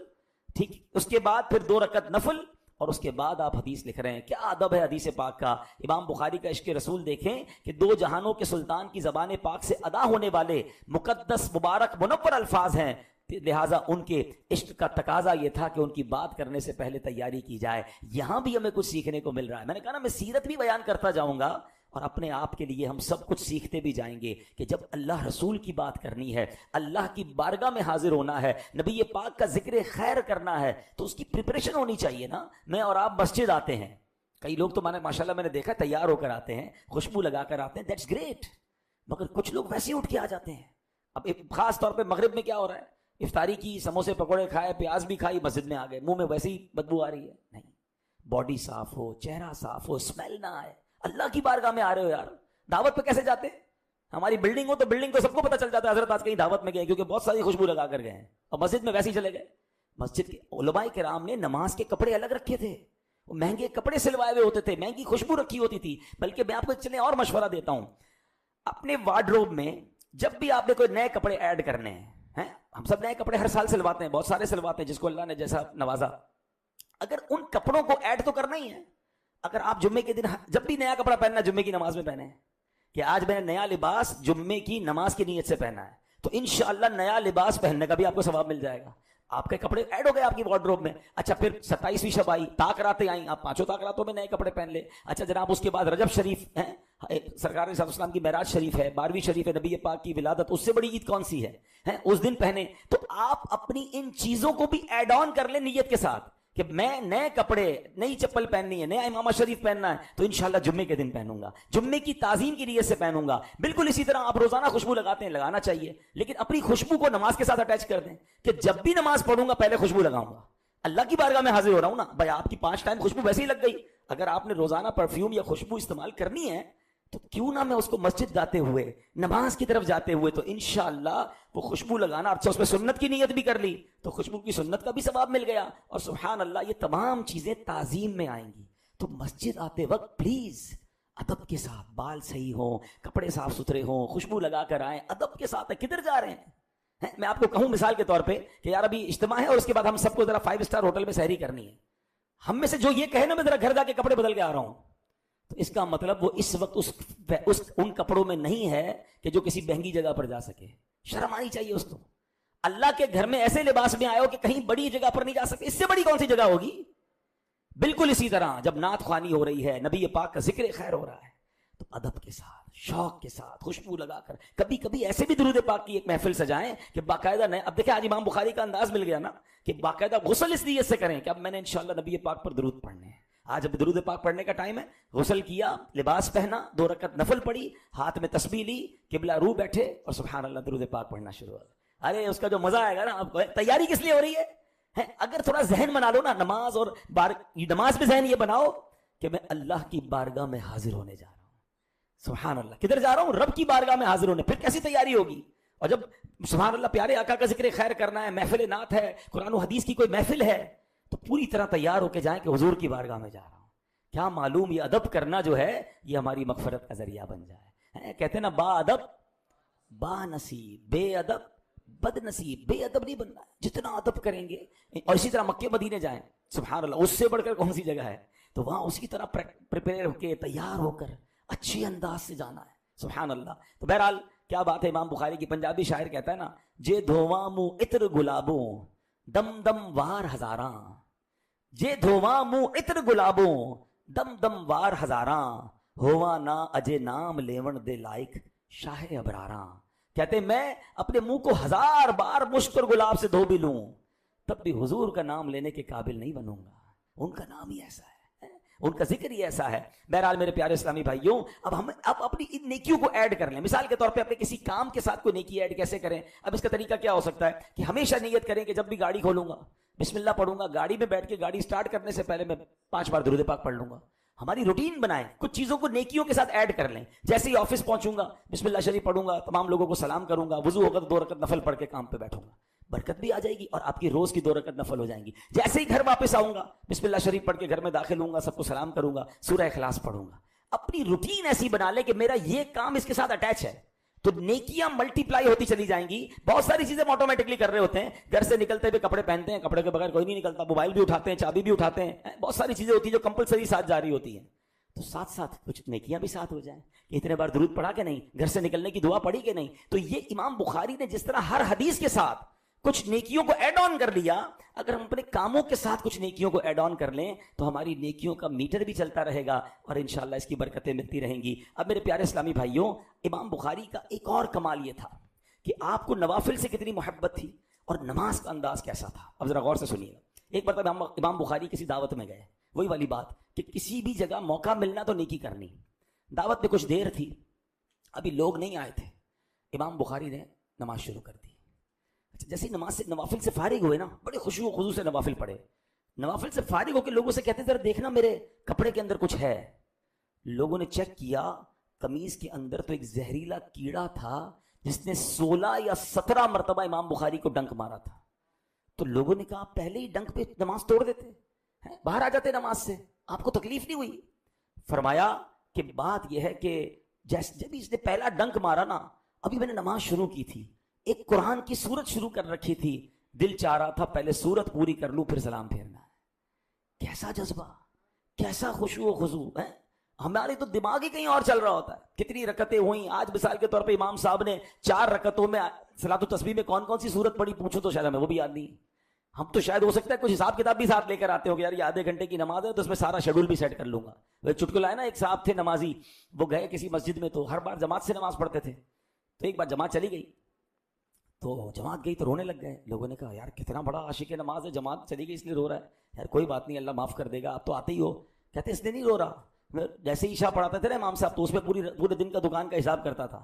ٹھیک، اس کے بعد پھر 2 رکعت نفل، اور اس کے بعد آپ حدیث لکھ رہے ہیں. کیا ادب ہے حدیث پاک کا. امام بخاری کا عشق رسول دیکھیں کہ 2 جہانوں کے سلطان کی زبان پاک سے ادا ہونے والے مقدس مبارک منور الفاظ ہیں، لہٰذا ان کے عشق کا تقاضا یہ تھا کہ ان کی بات کرنے سے پہلے تیاری کی جائے. یہاں بھی ہمیں کچھ سیکھنے کو مل رہا ہے. میں نے کہا نا میں سیرت بھی بیان کرتا جاؤں گا اور اپنے آپ کے لیے ہم سب کچھ سیکھتے بھی جائیں گے کہ جب اللہ رسول کی بات کرنی ہے، اللہ کی بارگاہ میں حاضر ہونا ہے، نبی پاک کا ذکر خیر کرنا ہے، تو اس کی پریپریشن ہونی چاہیے نا. میں اور آپ مسجد آتے ہیں، کئی لوگ تو ماشاءاللہ میں نے دیکھا تیار ہو کر آتے ہیں، خوشبو لگا کر آتے ہیں، دیٹس گریٹ. مگر کچھ لوگ ویسے ہی اٹھ کے آ جاتے ہیں. اب خاص طور پہ مغرب میں کیا ہو رہا ہے، افطاری کی، سموسے پکوڑے کھائے، پیاز بھی کھائی، مسجد میں آ گئے، منہ میں ویسے ہی بدبو آ رہی ہے. نہیں، باڈی صاف ہو، چہرہ صاف ہو، اسمیل نہ آئے. اللہ کی بارگاہ میں آ رہے ہو یار. دعوت پہ کیسے جاتے ہیں؟ ہماری بلڈنگ ہو تو بلڈنگ کو سب کو پتہ چل جاتا ہے حضرت آج کہیں دعوت میں گئے، کیونکہ بہت ساری خوشبو لگا کر گئے ہیں. اور مسجد میں ویسے ہی چلے گئے. مسجد کے علماء کرام نے نماز کے کپڑے الگ رکھے تھے، وہ مہنگے کپڑے سلوائے ہوئے ہوتے تھے، مہنگی خوشبو رکھی ہوتی تھی. بلکہ میں آپ کو چلیں اور مشورہ دیتا ہوں، اپنے وارڈروب میں جب بھی آپ نے کوئی نئے کپڑے ایڈ کرنے ہیں، ہم سب نئے کپڑے ہر سال سلواتے ہیں، بہت سارے سلواتے ہیں، جس کو اللہ نے جیسا نوازا. اگر ان کپڑوں کو ایڈ تو کرنا ہی ہے. اگر آپ جمعے کے دن جب بھی نیا کپڑا پہننا، جمعے کی نماز میں پہنے کہ آج میں نے نیا لباس جمعے کی نماز کی نیت سے پہنا ہے، تو انشاءاللہ نیا لباس پہننے کا بھی آپ کو ثواب مل جائے گا. آپ کے کپڑے ایڈ ہو گئے آپ کی وارڈروب میں. اچھا، پھر 27ویں شب آئی، طاق راتیں آئیں، آپ 5 طاق راتوں میں نئے کپڑے پہن لے. اچھا جناب، اس کے بعد رجب شریف ہیں، سرکار علیہ السلام کی معراج شریف ہے، 12ویں شریف ہے، نبی پاک کی ولادت، اس سے بڑی عید کون سی ہے؟ اس دن پہنے. تو آپ اپنی ان چیزوں کو بھی ایڈ آن کر لیں نیت کے ساتھ کہ میں نئے کپڑے، نئی چپل پہننی ہے، نیا امامہ شریف پہننا ہے تو انشاءاللہ جمعے کے دن پہنوں گا، جمعے کی تعظیم کی نیت سے پہنوں گا. بالکل اسی طرح آپ روزانہ خوشبو لگاتے ہیں، لگانا چاہیے، لیکن اپنی خوشبو کو نماز کے ساتھ اٹیچ کر دیں کہ جب بھی نماز پڑھوں گا پہلے خوشبو لگاؤں گا. اللہ کی بارگاہ میں حاضر ہو رہا ہوں نا بھائی، آپ کی 5 ٹائم خوشبو ویسے ہی لگ گئی. اگر آپ نے روزانہ پرفیوم یا خوشبو استعمال کرنی ہے تو کیوں نہ میں اس کو مسجد جاتے ہوئے، نماز کی طرف جاتے ہوئے تو انشاءاللہ وہ خوشبو لگانا. اچھا اس میں سنت کی نیت بھی کر لی تو خوشبو کی سنت کا بھی ثواب مل گیا. اور سبحان اللہ، یہ تمام چیزیں تعظیم میں آئیں گی. تو مسجد آتے وقت پلیز ادب کے ساتھ، بال صحیح ہوں، کپڑے صاف ستھرے ہوں، خوشبو لگا کر آئیں ادب کے ساتھ. کدھر جا رہے ہیں؟ میں آپ کو کہوں مثال کے طور پہ کہ یار ابھی اجتماع ہے اور اس کے بعد ہم سب کو ذرا 5 اسٹار ہوٹل میں سحری کرنی ہے. ہم میں سے جو یہ کہے نا میں ذرا گھر جا کے کپڑے بدل کے آ رہا ہوں، تو اس کا مطلب وہ اس وقت ان کپڑوں میں نہیں ہے کہ جو کسی مہنگی جگہ پر جا سکے. شرم آنی چاہیے اس کو. اللہ کے گھر میں ایسے لباس میں آئے ہو کہ کہیں بڑی جگہ پر نہیں جا سکے، اس سے بڑی کون سی جگہ ہوگی؟ بالکل اسی طرح جب نعت خوانی ہو رہی ہے، نبی پاک کا ذکر خیر ہو رہا ہے، تو ادب کے ساتھ، شوق کے ساتھ، خوشبو لگا کر. کبھی کبھی ایسے بھی درود پاک کی ایک محفل سجائیں کہ باقاعدہ نئے. اب دیکھیں آج امام بخاری کا انداز مل گیا نا کہ باقاعدہ غسل اس نیت سے کریں کہ اب میں نے انشاءاللہ نبی پاک پر درود پڑھنے ہیں. آج اب درود پاک پڑھنے کا ٹائم ہے. غسل کیا، لباس پہنا، 2 رکعت نفل پڑھی، ہاتھ میں تسبیح لی، قبلہ رو بیٹھے اور سبحان اللہ درود پاک پڑھنا شروع ہو. ارے اس کا جو مزہ آئے گا نا آپ کو. تیاری کس لیے ہو رہی ہے؟ اگر تھوڑا ذہن بنا لو نا، نماز اور نماز میں ذہن یہ بناؤ کہ میں اللہ کی بارگاہ میں حاضر ہونے جا رہا ہوں. سبحان اللہ، کدھر جا رہا ہوں؟ رب کی بارگاہ میں حاضر ہونے. پھر کیسی تیاری ہوگی؟ اور جب سبحان اللہ پیارے آقا کا ذکر خیر کرنا ہے، محفل نعت ہے، قرآن و حدیث کی کوئی محفل ہے، تو پوری طرح تیار ہو کے جائیں کہ حضور کی بارگاہ میں جا رہا ہوں. کیا معلوم یہ ادب کرنا جو ہے یہ ہماری مغفرت کا ذریعہ بن جائے. کہتے ہیں نا با ادب با نصیب، بے ادب بد نصیب. بے ادب نہیں بننا ہے، جتنا ادب کریں گے. اور اسی طرح مکے مدینے جائیں، سبحان اللہ، اس سے بڑھ کر کون سی جگہ ہے؟ تو وہاں اسی طرح پریپیئر ہو کے تیار ہو کر اچھی انداز سے جانا ہے. سبحان اللہ. تو بہرحال کیا بات ہے. امام بخاری کی پنجابی شاعر کہتا ہے نا، جے دھواں منہ عطر گلابوں دم دم وار ہزاراں، جے دھواں منہ عطر گلابوں دم دم وار ہزاراں، ہوا نہ اجے نام لیون دے لائق شاہ ابراراں. کہتے میں اپنے منہ کو 1000 بار مشک اور گلاب سے دھو بھی لوں تب بھی حضور کا نام لینے کے قابل نہیں بنوں گا. ان کا نام ہی ایسا ہے، ان کا ذکر ہی ایسا ہے. بہرحال میرے پیارے اسلامی بھائیوں، اب ہم اپنی ان نیکیوں کو ایڈ کر لیں. مثال کے طور پہ اپنے کسی کام کے ساتھ کوئی نیکی ایڈ کیسے کریں؟ اب اس کا طریقہ کیا ہو سکتا ہے کہ ہمیشہ نیت کریں کہ جب بھی گاڑی کھولوں گا بسم اللہ پڑھوں گا. گاڑی میں بیٹھ کے گاڑی سٹارٹ کرنے سے پہلے میں 5 بار درود پاک پڑھ لوں گا. ہماری روٹین بنائیں، کچھ چیزوں کو نیکیوں کے ساتھ ایڈ کر لیں. جیسے ہی آفس پہنچوں گا بسم اللہ شریف پڑھوں گا، تمام لوگوں کو سلام کروں گا، وضو ہوگا تو 2 رکعت نفل پڑھ کے کام پہ بیٹھوں گا. برکت بھی آ جائے گی اور آپ کی روز کی 2 رکعت نفل ہو جائیں گی. جیسے ہی گھر واپس آؤں گا بسم اللہ شریف پڑھ کے گھر میں داخل ہوں گا، سب کو سلام کروں گا، سورہ اخلاص پڑھوں گا. اپنی روٹین ایسی بنا لے کہ میرا یہ کام اس کے ساتھ اٹیچ ہے، تو نیکیاں ملٹی پلائی ہوتی چلی جائیں گی. بہت ساری چیزیں آٹومیٹکلی کر رہے ہوتے ہیں. گھر سے نکلتے ہوئے کپڑے پہنتے ہیں، کپڑے کے بغیر کوئی نہیں نکلتا. موبائل بھی اٹھاتے ہیں، چابی بھی اٹھاتے ہیں. بہت ساری چیزیں ہوتی ہیں جو کمپلسری ساتھ جاری ہوتی ہیں. تو ساتھ ساتھ کچھ نیکیاں بھی ساتھ ہو جائیں کہ اتنے بار درود پڑھا کہ نہیں، گھر سے نکلنے کی دعا پڑھی کہ نہیں. تو یہ امام بخاری نے جس طرح ہر حدیث کے ساتھ کچھ نیکیوں کو ایڈ آن کر لیا، اگر ہم اپنے کاموں کے ساتھ کچھ نیکیوں کو ایڈ آن کر لیں تو ہماری نیکیوں کا میٹر بھی چلتا رہے گا اور انشاءاللہ اس کی برکتیں ملتی رہیں گی. اب میرے پیارے اسلامی بھائیوں، امام بخاری کا ایک اور کمال یہ تھا کہ آپ کو نوافل سے کتنی محبت تھی اور نماز کا انداز کیسا تھا. اب ذرا غور سے سنیے. ایک بار امام بخاری کسی دعوت میں گئے، وہی والی بات کہ کسی بھی جگہ موقع ملنا تو نیکی کرنی. دعوت میں کچھ دیر تھی، ابھی لوگ نہیں آئے تھے. امام بخاری نے نماز شروع کر دی. جیسے نوافل سے فارغ ہوئے نا، بڑے خشوع و خضوع سے نوافل پڑھے. نوافل سے فارغ ہو کے لوگوں سے کہتے ذرا دیکھنا میرے کپڑے کے اندر کچھ ہے. لوگوں نے چیک کیا، قمیض کے اندر تو ایک زہریلا کیڑا تھا جس نے 16 یا 17 مرتبہ امام بخاری کو ڈنک مارا تھا. تو لوگوں نے کہا پہلے ہی ڈنک پہ نماز توڑ دیتے، باہر آ جاتے نماز سے، آپ کو تکلیف نہیں ہوئی. فرمایا کہ بات یہ ہے کہ جب اس نے پہلا ڈنک مارا نا، ابھی میں نے نماز شروع کی تھی، ایک قرآن کی سورت شروع کر رکھی تھی، دل چاہ رہا تھا پہلے سورت پوری کر لوں پھر سلام پھیرنا ہے. کیسا جذبہ، کیسا خشوع و خضوع ہے. ہمارے تو دماغ ہی کہیں اور چل رہا ہوتا ہے. کتنی رکعتیں ہوئیں آج؟ مثال کے طور پہ امام صاحب نے 4 رکعتوں میں صلاۃ التسبیح میں کون کون سی سورت پڑھی پوچھو تو شاید ہمیں وہ بھی یاد نہیں. ہم تو شاید ہو سکتا ہے کچھ حساب کتاب بھی ساتھ لے کر آتے ہو کہ یار یہ آدھے گھنٹے کی نماز ہے تو اس میں سارا شیڈول بھی سیٹ کر لوں گا. وہ چٹکلا ہے نا، ایک صاحب تھے نمازی، وہ گئے کسی مسجد میں تو ہر بار جماعت سے نماز پڑھتے تھے، تو ایک بار جماعت چلی گئی تو جماعت گئی تو رونے لگ گئے. لوگوں نے کہا یار کتنا بڑا عاشق نماز ہے، جماعت چلی گئی اس لیے رو رہا ہے. یار کوئی بات نہیں، اللہ معاف کر دے گا، آپ تو آتے ہی ہو. کہتے اس لیے نہیں رو رہا، جیسے عشاء پڑھاتے تھے نا امام صاحب تو اس میں پورے دن کا دکان کا حساب کرتا تھا،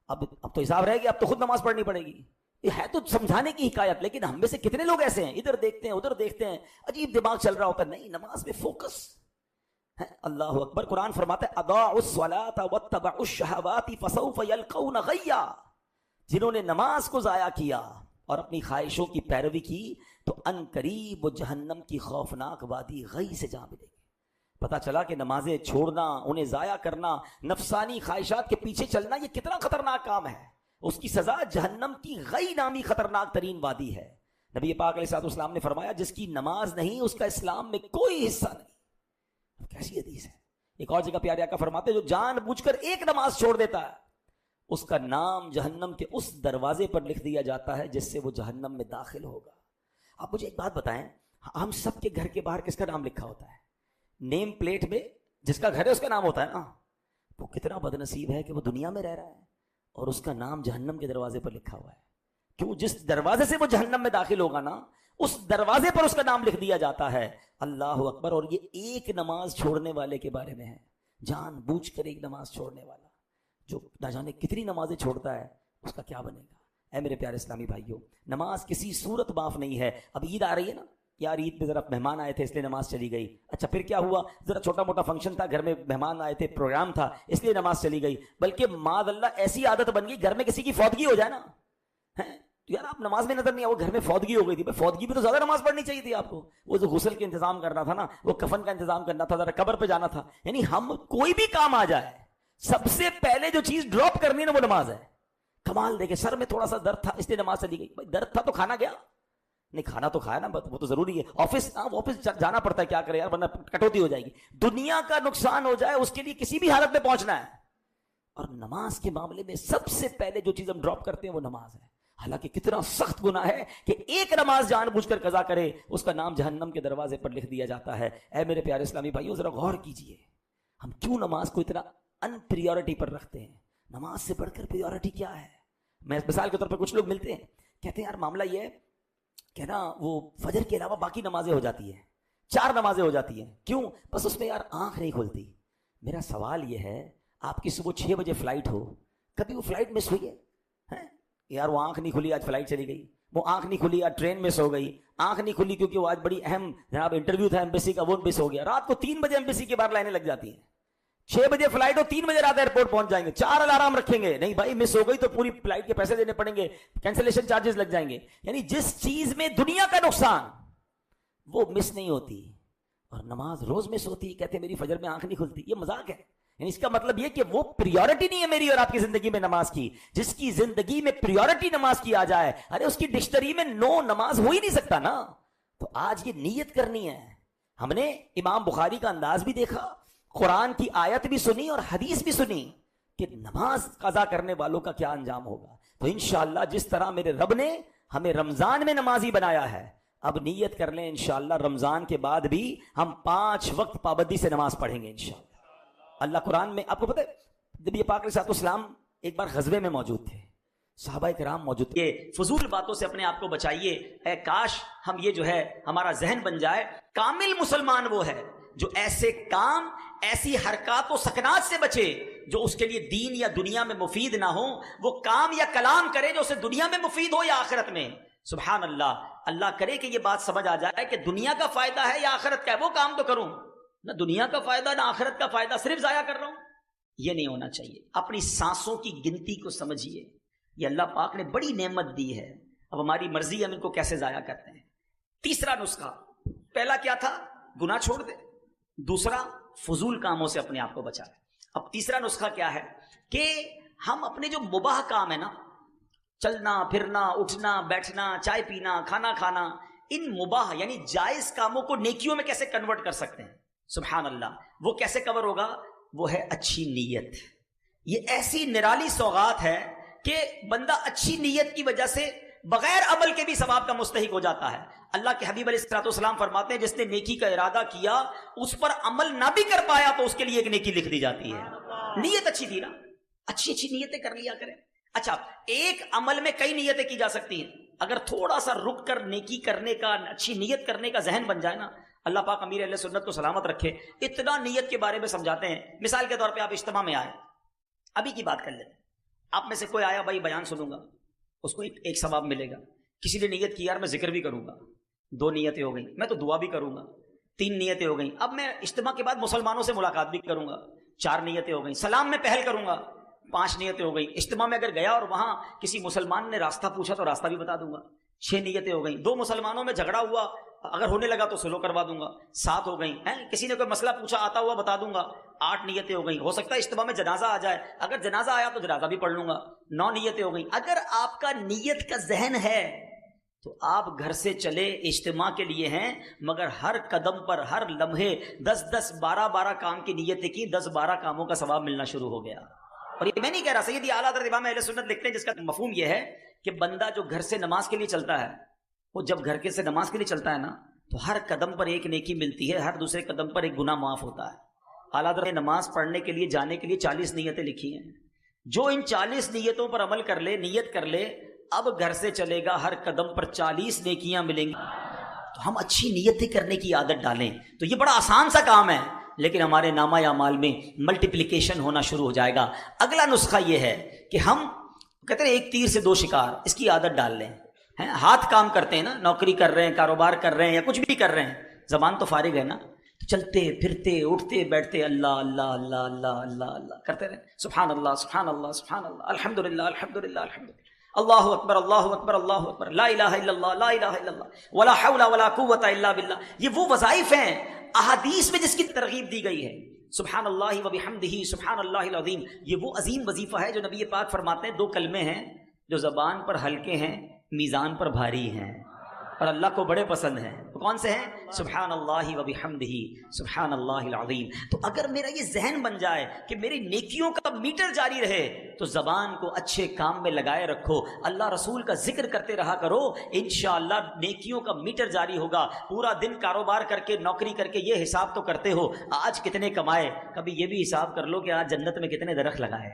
اب تو حساب رہے گی، اب تو خود نماز پڑھنی پڑے گی. یہ ہے تو سمجھانے کی حکایت، لیکن ہم میں سے کتنے لوگ ایسے ہیں ادھر دیکھتے ہیں ادھر دیکھتے ہیں، عجیب دماغ چل رہا ہوتا ہے. نہیں، نماز میں فوکس ہے. اللہ اکبر. قرآن فرماتا ہے اضاعوا الصلاة واتبعوا الشہوات فسوف یلقون غیا. جنہوں نے نماز کو ضائع کیا اور اپنی خواہشوں کی پیروی کی تو ان قریب وہ جہنم کی خوفناک وادی غی سے جا ملے گی. پتا چلا کہ نمازیں چھوڑنا، انہیں ضائع کرنا، نفسانی خواہشات کے پیچھے چلنا، یہ کتنا خطرناک کام ہے. اس کی سزا جہنم کی غی نامی خطرناک ترین وادی ہے. نبی پاک علیہ الصلوۃ والسلام نے فرمایا جس کی نماز نہیں اس کا اسلام میں کوئی حصہ نہیں. کیسی حدیث ہے. ایک اور جگہ پیارے آقا فرماتے جو جان بوجھ کر ایک نماز چھوڑ دیتا ہے اس کا نام جہنم کے اس دروازے پر لکھ دیا جاتا ہے جس سے وہ جہنم میں داخل ہوگا. آپ مجھے ایک بات بتائیں، ہم سب کے گھر کے باہر کس کا نام لکھا ہوتا ہے؟ نیم پلیٹ میں جس کا گھر ہے اس کا نام ہوتا ہے نا. وہ کتنا بد نصیب ہے کہ وہ دنیا میں رہ رہا ہے اور اس کا نام جہنم کے دروازے پر لکھا ہوا ہے. کیوں؟ جس دروازے سے وہ جہنم میں داخل ہوگا نا اس دروازے پر اس کا نام لکھ دیا جاتا ہے. اللہ اکبر. اور یہ ایک نماز چھوڑنے والے کے بارے میں ہے، جان بوجھ کر ایک نماز چھوڑنے والا. جو نہ جانے کتنی نمازیں چھوڑتا ہے اس کا کیا بنے گا. اے میرے پیارے اسلامی بھائیوں، نماز کسی صورت معاف نہیں ہے. اب عید آ رہی ہے نا، یار عید پہ ذرا مہمان آئے تھے اس لیے نماز چلی گئی. اچھا پھر کیا ہوا؟ ذرا چھوٹا موٹا فنکشن تھا، گھر میں مہمان آئے تھے، پروگرام تھا، اس لیے نماز چلی گئی. بلکہ معاذ اللہ ایسی عادت بن گئی گھر میں کسی کی فوتگی ہو جائے نا، تو یار آپ نماز میں نظر نہیں آئے، وہ گھر میں فوتگی ہو گئی تھی. فوتگی پہ تو زیادہ نماز پڑھنی چاہیے تھی آپ کو. وہ جو غسل کے انتظام کرنا تھا نا، وہ کفن کا انتظام کرنا تھا، ذرا قبر پہ جانا تھا. یعنی ہم کوئی بھی کام آ جائے سب سے پہلے جو چیز ڈراپ کرنی ہے نا وہ نماز ہے. کمال دیکھے، سر میں تھوڑا سا درد تھا اس لیے نماز چلی گئی. بھائی درد تھا تو کھانا گیا نہیں، کھانا تو کھایا نا، وہ تو ضروری ہے. آفس جانا پڑتا ہے، کیا کرے یار ورنہ کٹوتی ہو جائے گی. دنیا کا نقصان ہو جائے اس کے لیے کسی بھی حالت میں پہنچنا ہے. اور نماز کے معاملے میں سب سے پہلے جو چیز ہم ڈراپ کرتے ہیں وہ نماز ہے. حالانکہ کتنا سخت گناہ ہے کہ ایک نماز جان بوجھ کر قضا کرے اس کا نام جہنم کے دروازے پر لکھ دیا جاتا ہے. اے میرے پیارے اسلامی بھائیوں، ذرا غور کیجئے ہم کیوں نماز کو اتنا ان پریورٹی پر رکھتے ہیں. نماز سے بڑھ کر پریورٹی کیا ہے؟ میں مثال کے طور پر کچھ لوگ ملتے ہیں کہتے ہیں یار معاملہ یہ ہے کہ نا وہ فجر کے علاوہ باقی نمازیں ہو جاتی ہیں، 4 نمازیں ہو جاتی ہیں. کیوں؟ بس اس میں یار آنکھ نہیں کھلتی. میرا سوال یہ ہے آپ کی صبح 6 بجے فلائٹ ہو، کبھی وہ فلائٹ مس ہوئی ہے؟ یار وہ آنکھ نہیں کھلی آج فلائٹ چلی گئی، وہ آنکھ نہیں کھلی آج ٹرین مس ہو گئی، آنکھ نہیں کھلی کیونکہ وہ آج بڑی اہم جناب انٹرویو تھا ایمبیسی کا وہ مس ہو گیا. رات کو 3 بجے ایمبیسی کے باہر لائنیں لگ جاتی ہیں. 6 بجے فلائٹ ہو، 3 بجے رات ایئرپورٹ پہنچ جائیں گے. 4 الارم رکھیں گے، نہیں بھائی مس ہو گئی تو پوری فلائٹ کے پیسے دینے پڑیں گے، کینسلیشن چارجز لگ جائیں گے. یعنی جس چیز میں دنیا کا نقصان وہ مس نہیں ہوتی اور نماز روز مس ہوتی. کہتے ہیں میری فجر میں آنکھ نہیں کھلتی. یہ مذاق ہے. یعنی اس کا مطلب یہ کہ وہ پریورٹی نہیں ہے میری اور آپ کی زندگی میں نماز کی. جس کی زندگی میں پریورٹی نماز کی آ جائے، ارے اس کی ڈکشنری میں نو نماز ہو ہی نہیں سکتا نا. تو آج یہ نیت کرنی ہے. ہم نے امام بخاری کا انداز بھی دیکھا، قرآن کی آیت بھی سنی اور حدیث بھی سنی کہ نماز قضا کرنے والوں کا کیا انجام ہوگا. تو انشاءاللہ جس طرح میرے رب نے ہمیں رمضان میں نمازی بنایا ہے، اب نیت کر لیں انشاءاللہ رمضان کے بعد بھی ہم 5 وقت پابندی سے نماز پڑھیں گے انشاءاللہ. اللہ قرآن میں آپ کو پتہ ہے نبی پاک علیہ السلام ایک بار غزوے میں موجود تھے، صحابہ کرام موجود تھے. یہ فضول باتوں سے اپنے آپ کو بچائیے. اے کاش ہم یہ جو ہے ہمارا ذہن بن جائے. کامل مسلمان وہ ہے جو ایسے کام، ایسی حرکات و سکنات سے بچے جو اس کے لیے دین یا دنیا میں مفید نہ ہو. وہ کام یا کلام کرے جو اسے دنیا میں مفید ہو یا آخرت میں. سبحان اللہ. اللہ کرے کہ یہ بات سمجھ آ جائے کہ دنیا کا فائدہ ہے یا آخرت کا ہے. وہ کام تو کروں، نہ دنیا کا فائدہ نہ آخرت کا فائدہ، صرف ضائع کر رہا ہوں. یہ نہیں ہونا چاہیے. اپنی سانسوں کی گنتی کو سمجھیے. یہ اللہ پاک نے بڑی نعمت دی ہے، اب ہماری مرضی ہم ان کو کیسے ضائع کرتے ہیں. تیسرا نسخہ، پہلا کیا تھا؟ گناہ چھوڑ دے. دوسرا فضول کاموں سے اپنے آپ کو بچائے. اب تیسرا نسخہ کیا ہے کہ ہم اپنے جو مباح کام ہے نا، چلنا پھرنا، اٹھنا بیٹھنا، چائے پینا، کھانا کھانا، ان مباح یعنی جائز کاموں کو نیکیوں میں کیسے کنورٹ کر سکتے ہیں. سبحان اللہ. وہ کیسے کور ہوگا؟ وہ ہے اچھی نیت. یہ ایسی نرالی سوغات ہے کہ بندہ اچھی نیت کی وجہ سے بغیر عمل کے بھی ثواب کا مستحق ہو جاتا ہے. اللہ کے حبیب علیہ الصلوۃ والسلام فرماتے ہیں جس نے نیکی کا ارادہ کیا اس پر عمل نہ بھی کر پایا تو اس کے لیے ایک نیکی لکھ دی جاتی ہے. نیت اچھی تھی نا, اچھی اچھی نیتیں کر لیا کریں. اچھا, ایک عمل میں کئی نیتیں کی جا سکتی ہیں. اگر تھوڑا سا رک کر نیکی کرنے کا, اچھی نیت کرنے کا ذہن بن جائے نا, اللہ پاک امیر اہل سنت کو سلامت رکھے, اتنا نیت کے بارے میں سمجھاتے ہیں. مثال کے طور پہ آپ اجتماع میں آئے, ابھی کی بات کر لیتے ہیں, آپ میں سے کوئی آیا بھائی بیان سنوں گا, اس کو ایک ثواب ملے گا. کسی نے نیت کی یار میں ذکر بھی کروں گا, 2 نیتیں ہو گئیں. میں تو دعا بھی کروں گا, 3 نیتیں ہو گئیں. اب میں اجتماع کے بعد مسلمانوں سے ملاقات بھی کروں گا, 4 نیتیں ہو گئیں. سلام میں پہل کروں گا, 5 نیتیں ہو گئیں. اجتماع میں اگر گیا اور وہاں کسی مسلمان نے راستہ پوچھا تو راستہ بھی بتا دوں گا, 6 نیتیں ہو گئیں. 2 مسلمانوں میں جھگڑا ہوا, اگر ہونے لگا تو سلو کروا دوں گا, 7 ہو گئیں. کسی نے کوئی مسئلہ پوچھا آتا ہوا بتا دوں گا, 8 نیتیں ہو گئیں. ہو سکتا ہے اجتماع میں جنازہ آ جائے, اگر جنازہ آیا تو جنازہ بھی پڑھ لوں گا, 9 نیتیں ہو گئیں. اگر آپ کا نیت کا ذہن ہے تو آپ گھر سے چلے اجتماع کے لیے ہیں, مگر ہر قدم پر ہر لمحے 10 12 کام کی نیتیں کی, 10-12 کاموں کا ثواب ملنا شروع ہو گیا. اور یہ میں نہیں کہہ رہا, سیدی اعلیٰ حضرت امام اہل سنت لکھتے ہیں جس کا مفہوم یہ ہے کہ بندہ جو گھر سے نماز کے لیے چلتا ہے, وہ جب گھر کے سے نماز کے لیے چلتا ہے نا تو ہر قدم پر ایک نیکی ملتی ہے, ہر دوسرے قدم پر ایک گناہ معاف ہوتا ہے. اعلیٰ حضرت نے نماز پڑھنے کے لیے جانے کے لیے 40 نیتیں لکھی ہیں. جو ان 40 نیتوں پر عمل کر لے, نیت کر لے, اب گھر سے چلے گا ہر قدم پر 40 نیکیاں ملیں گی. تو ہم اچھی نیتیں کرنے کی عادت ڈالیں تو یہ بڑا آسان سا کام ہے, لیکن ہمارے نامہ اعمال میں ملٹیپلیکیشن ہونا شروع ہو جائے گا. اگلا نسخہ یہ ہے کہ ہم کہتے ہیں ایک تیر سے 2 شکار, اس کی عادت ڈال لیں. ہاتھ کام کرتے ہیں نا, نوکری کر رہے ہیں, کاروبار کر رہے ہیں یا کچھ بھی کر رہے ہیں, زبان تو فارغ ہے نا, تو چلتے پھرتے اٹھتے بیٹھتے اللہ اللہ اللہ اللہ اللہ اللہ کرتے رہے. سبحان اللہ سبحان اللہ سبحان اللہ, الحمدللہ الحمدللہ الحمدللہ, اللہ اکبر اللہ اکبر اللہ اکبر, لا الہ الا اللہ لا الہ الا اللہ, ولا حول ولا قوت الا باللہ. یہ وہ وظائف ہیں احادیث میں جس کی ترغیب دی گئی ہے. سبحان اللہ و بحمدہ سبحان اللہ العظیم, یہ وہ عظیم وظیفہ ہے جو نبی پاک فرماتے ہیں 2 کلمے ہیں جو زبان پر ہلکے ہیں, میزان پر بھاری ہیں اور اللہ کو بڑے پسند ہیں. وہ کون سے ہیں؟ سبحان اللہ و بحمدہ سبحان اللہ العظیم. تو اگر میرا یہ ذہن بن جائے کہ میری نیکیوں کا میٹر جاری رہے تو زبان کو اچھے کام میں لگائے رکھو, اللہ رسول کا ذکر کرتے رہا کرو, انشاءاللہ نیکیوں کا میٹر جاری ہوگا. پورا دن کاروبار کر کے نوکری کر کے یہ حساب تو کرتے ہو آج کتنے کمائے, کبھی یہ بھی حساب کر لو کہ آج جنت میں کتنے درخت لگائے,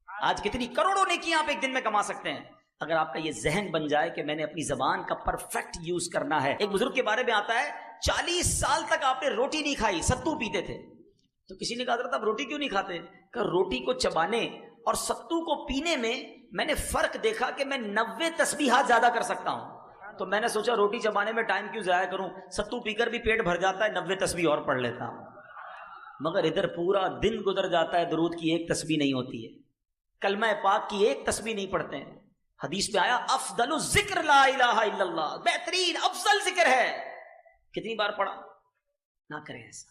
آج کتنی کروڑوں نیکیاں آپ ایک دن میں کما سکتے ہیں. اگر آپ کا یہ ذہن بن جائے کہ میں نے اپنی زبان کا پرفیکٹ یوز کرنا ہے. ایک بزرگ کے بارے میں آتا ہے 40 سال تک آپ نے روٹی نہیں کھائی, ستو پیتے تھے. تو کسی نے کہا حضرت آپ روٹی کیوں نہیں کھاتے؟ کہ روٹی کو چبانے اور ستو کو پینے میں نے فرق دیکھا کہ میں 90 تسبیحات زیادہ کر سکتا ہوں. تو میں نے سوچا روٹی چبانے میں ٹائم کیوں ضائع کروں, ستو پی کر بھی پیٹ بھر جاتا ہے, 90 تسبیح اور پڑھ لیتا ہوں. مگر ادھر پورا دن گزر جاتا ہے, درود کی ایک تسبیح نہیں ہوتی ہے, کلمہ پاک کی ایک تسبیح نہیں پڑھتے ہیں. حدیث میں آیا افضل الذکر لا الہ الا اللہ, بہترین افضل ذکر ہے. کتنی بار پڑھا؟ نہ کریں ایسا.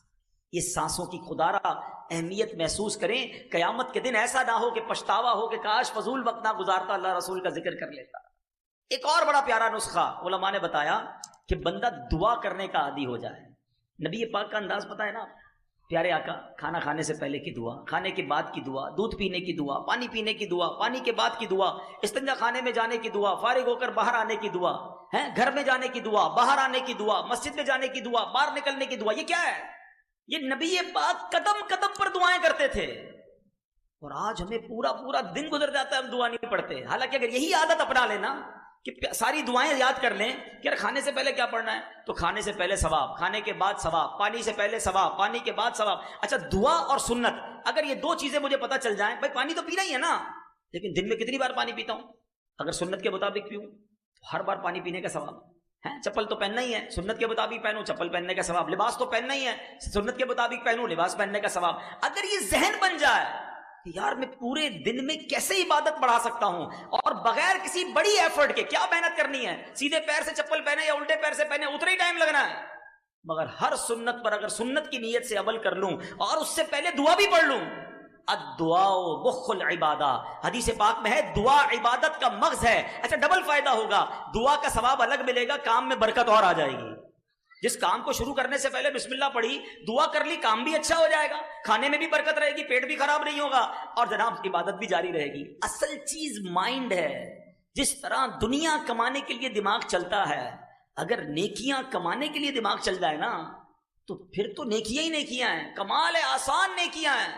یہ سانسوں کی خدارہ اہمیت محسوس کریں. قیامت کے دن ایسا نہ ہو کہ پچھتاوا ہو کہ کاش فضول وقت نہ گزارتا, اللہ رسول کا ذکر کر لیتا. ایک اور بڑا پیارا نسخہ علماء نے بتایا کہ بندہ دعا کرنے کا عادی ہو جائے. نبی پاک کا انداز پتہ ہے نا, پیارے آقا کھانا کھانے سے پہلے کی دعا, کھانے کے بعد کی دعا, دودھ پینے کی دعا, پانی پینے کی دعا, پانی کے بعد کی دعا, استنجا خانے میں جانے کی دعا, فارغ ہو کر باہر آنے کی دعا, گھر میں جانے کی دعا, باہر آنے کی دعا, مسجد میں جانے کی دعا, باہر نکلنے کی دعا. یہ کیا ہے؟ یہ نبی پاک قدم قدم پر دعائیں کرتے تھے. اور آج ہمیں پورا پورا دن گزر جاتا ہے, ہم دعا نہیں پڑھتے. حالانکہ اگر یہی عادت اپنا لینا کہ ساری دعائیں یاد کر لیں کہ کھانے سے پہلے کیا پڑھنا ہے, تو کھانے سے پہلے ثواب, کھانے کے بعد ثواب, پانی سے پہلے ثواب, پانی کے بعد ثواب. اچھا دعا اور سنت, اگر یہ 2 چیزیں مجھے پتہ چل جائیں, بھائی پانی تو پینا ہی ہے نا, لیکن دن میں کتنی بار پانی پیتا ہوں؟ اگر سنت کے مطابق پیوں تو ہر بار پانی پینے کا ثواب ہے. چپل تو پہننا ہی ہے, سنت کے مطابق پہنوں, چپل پہننے کا ثواب. لباس تو پہننا ہی ہے, سنت کے مطابق پہنوں, لباس پہننے کا ثواب. اگر یہ ذہن بن جائے یار میں پورے دن میں کیسے عبادت بڑھا سکتا ہوں اور بغیر کسی بڑی ایفرٹ کے, کیا محنت کرنی ہے, سیدھے پیر سے چپل پہنے یا الٹے پیر سے پہنے, اتنا ہی ٹائم لگنا ہے. مگر ہر سنت پر اگر سنت کی نیت سے عمل کر لوں اور اس سے پہلے دعا بھی پڑھ لوں. الدعاء مخ العبادہ, حدیث پاک میں ہے دعا عبادت کا مغز ہے. اچھا ڈبل فائدہ ہوگا, دعا کا ثواب الگ ملے گا, کام میں برکت اور آ جائے گی. جس کام کو شروع کرنے سے پہلے بسم اللہ پڑھی, دعا کر لی, کام بھی اچھا ہو جائے گا, کھانے میں بھی برکت رہے گی, پیٹ بھی خراب نہیں ہوگا, اور جناب عبادت بھی جاری رہے گی. اصل چیز مائنڈ ہے. جس طرح دنیا کمانے کے لیے دماغ چلتا ہے, اگر نیکیاں کمانے کے لیے دماغ چل جائے نا تو پھر تو نیکیاں ہی نیکیاں ہیں، کمال ہے، آسان نیکیاں ہیں۔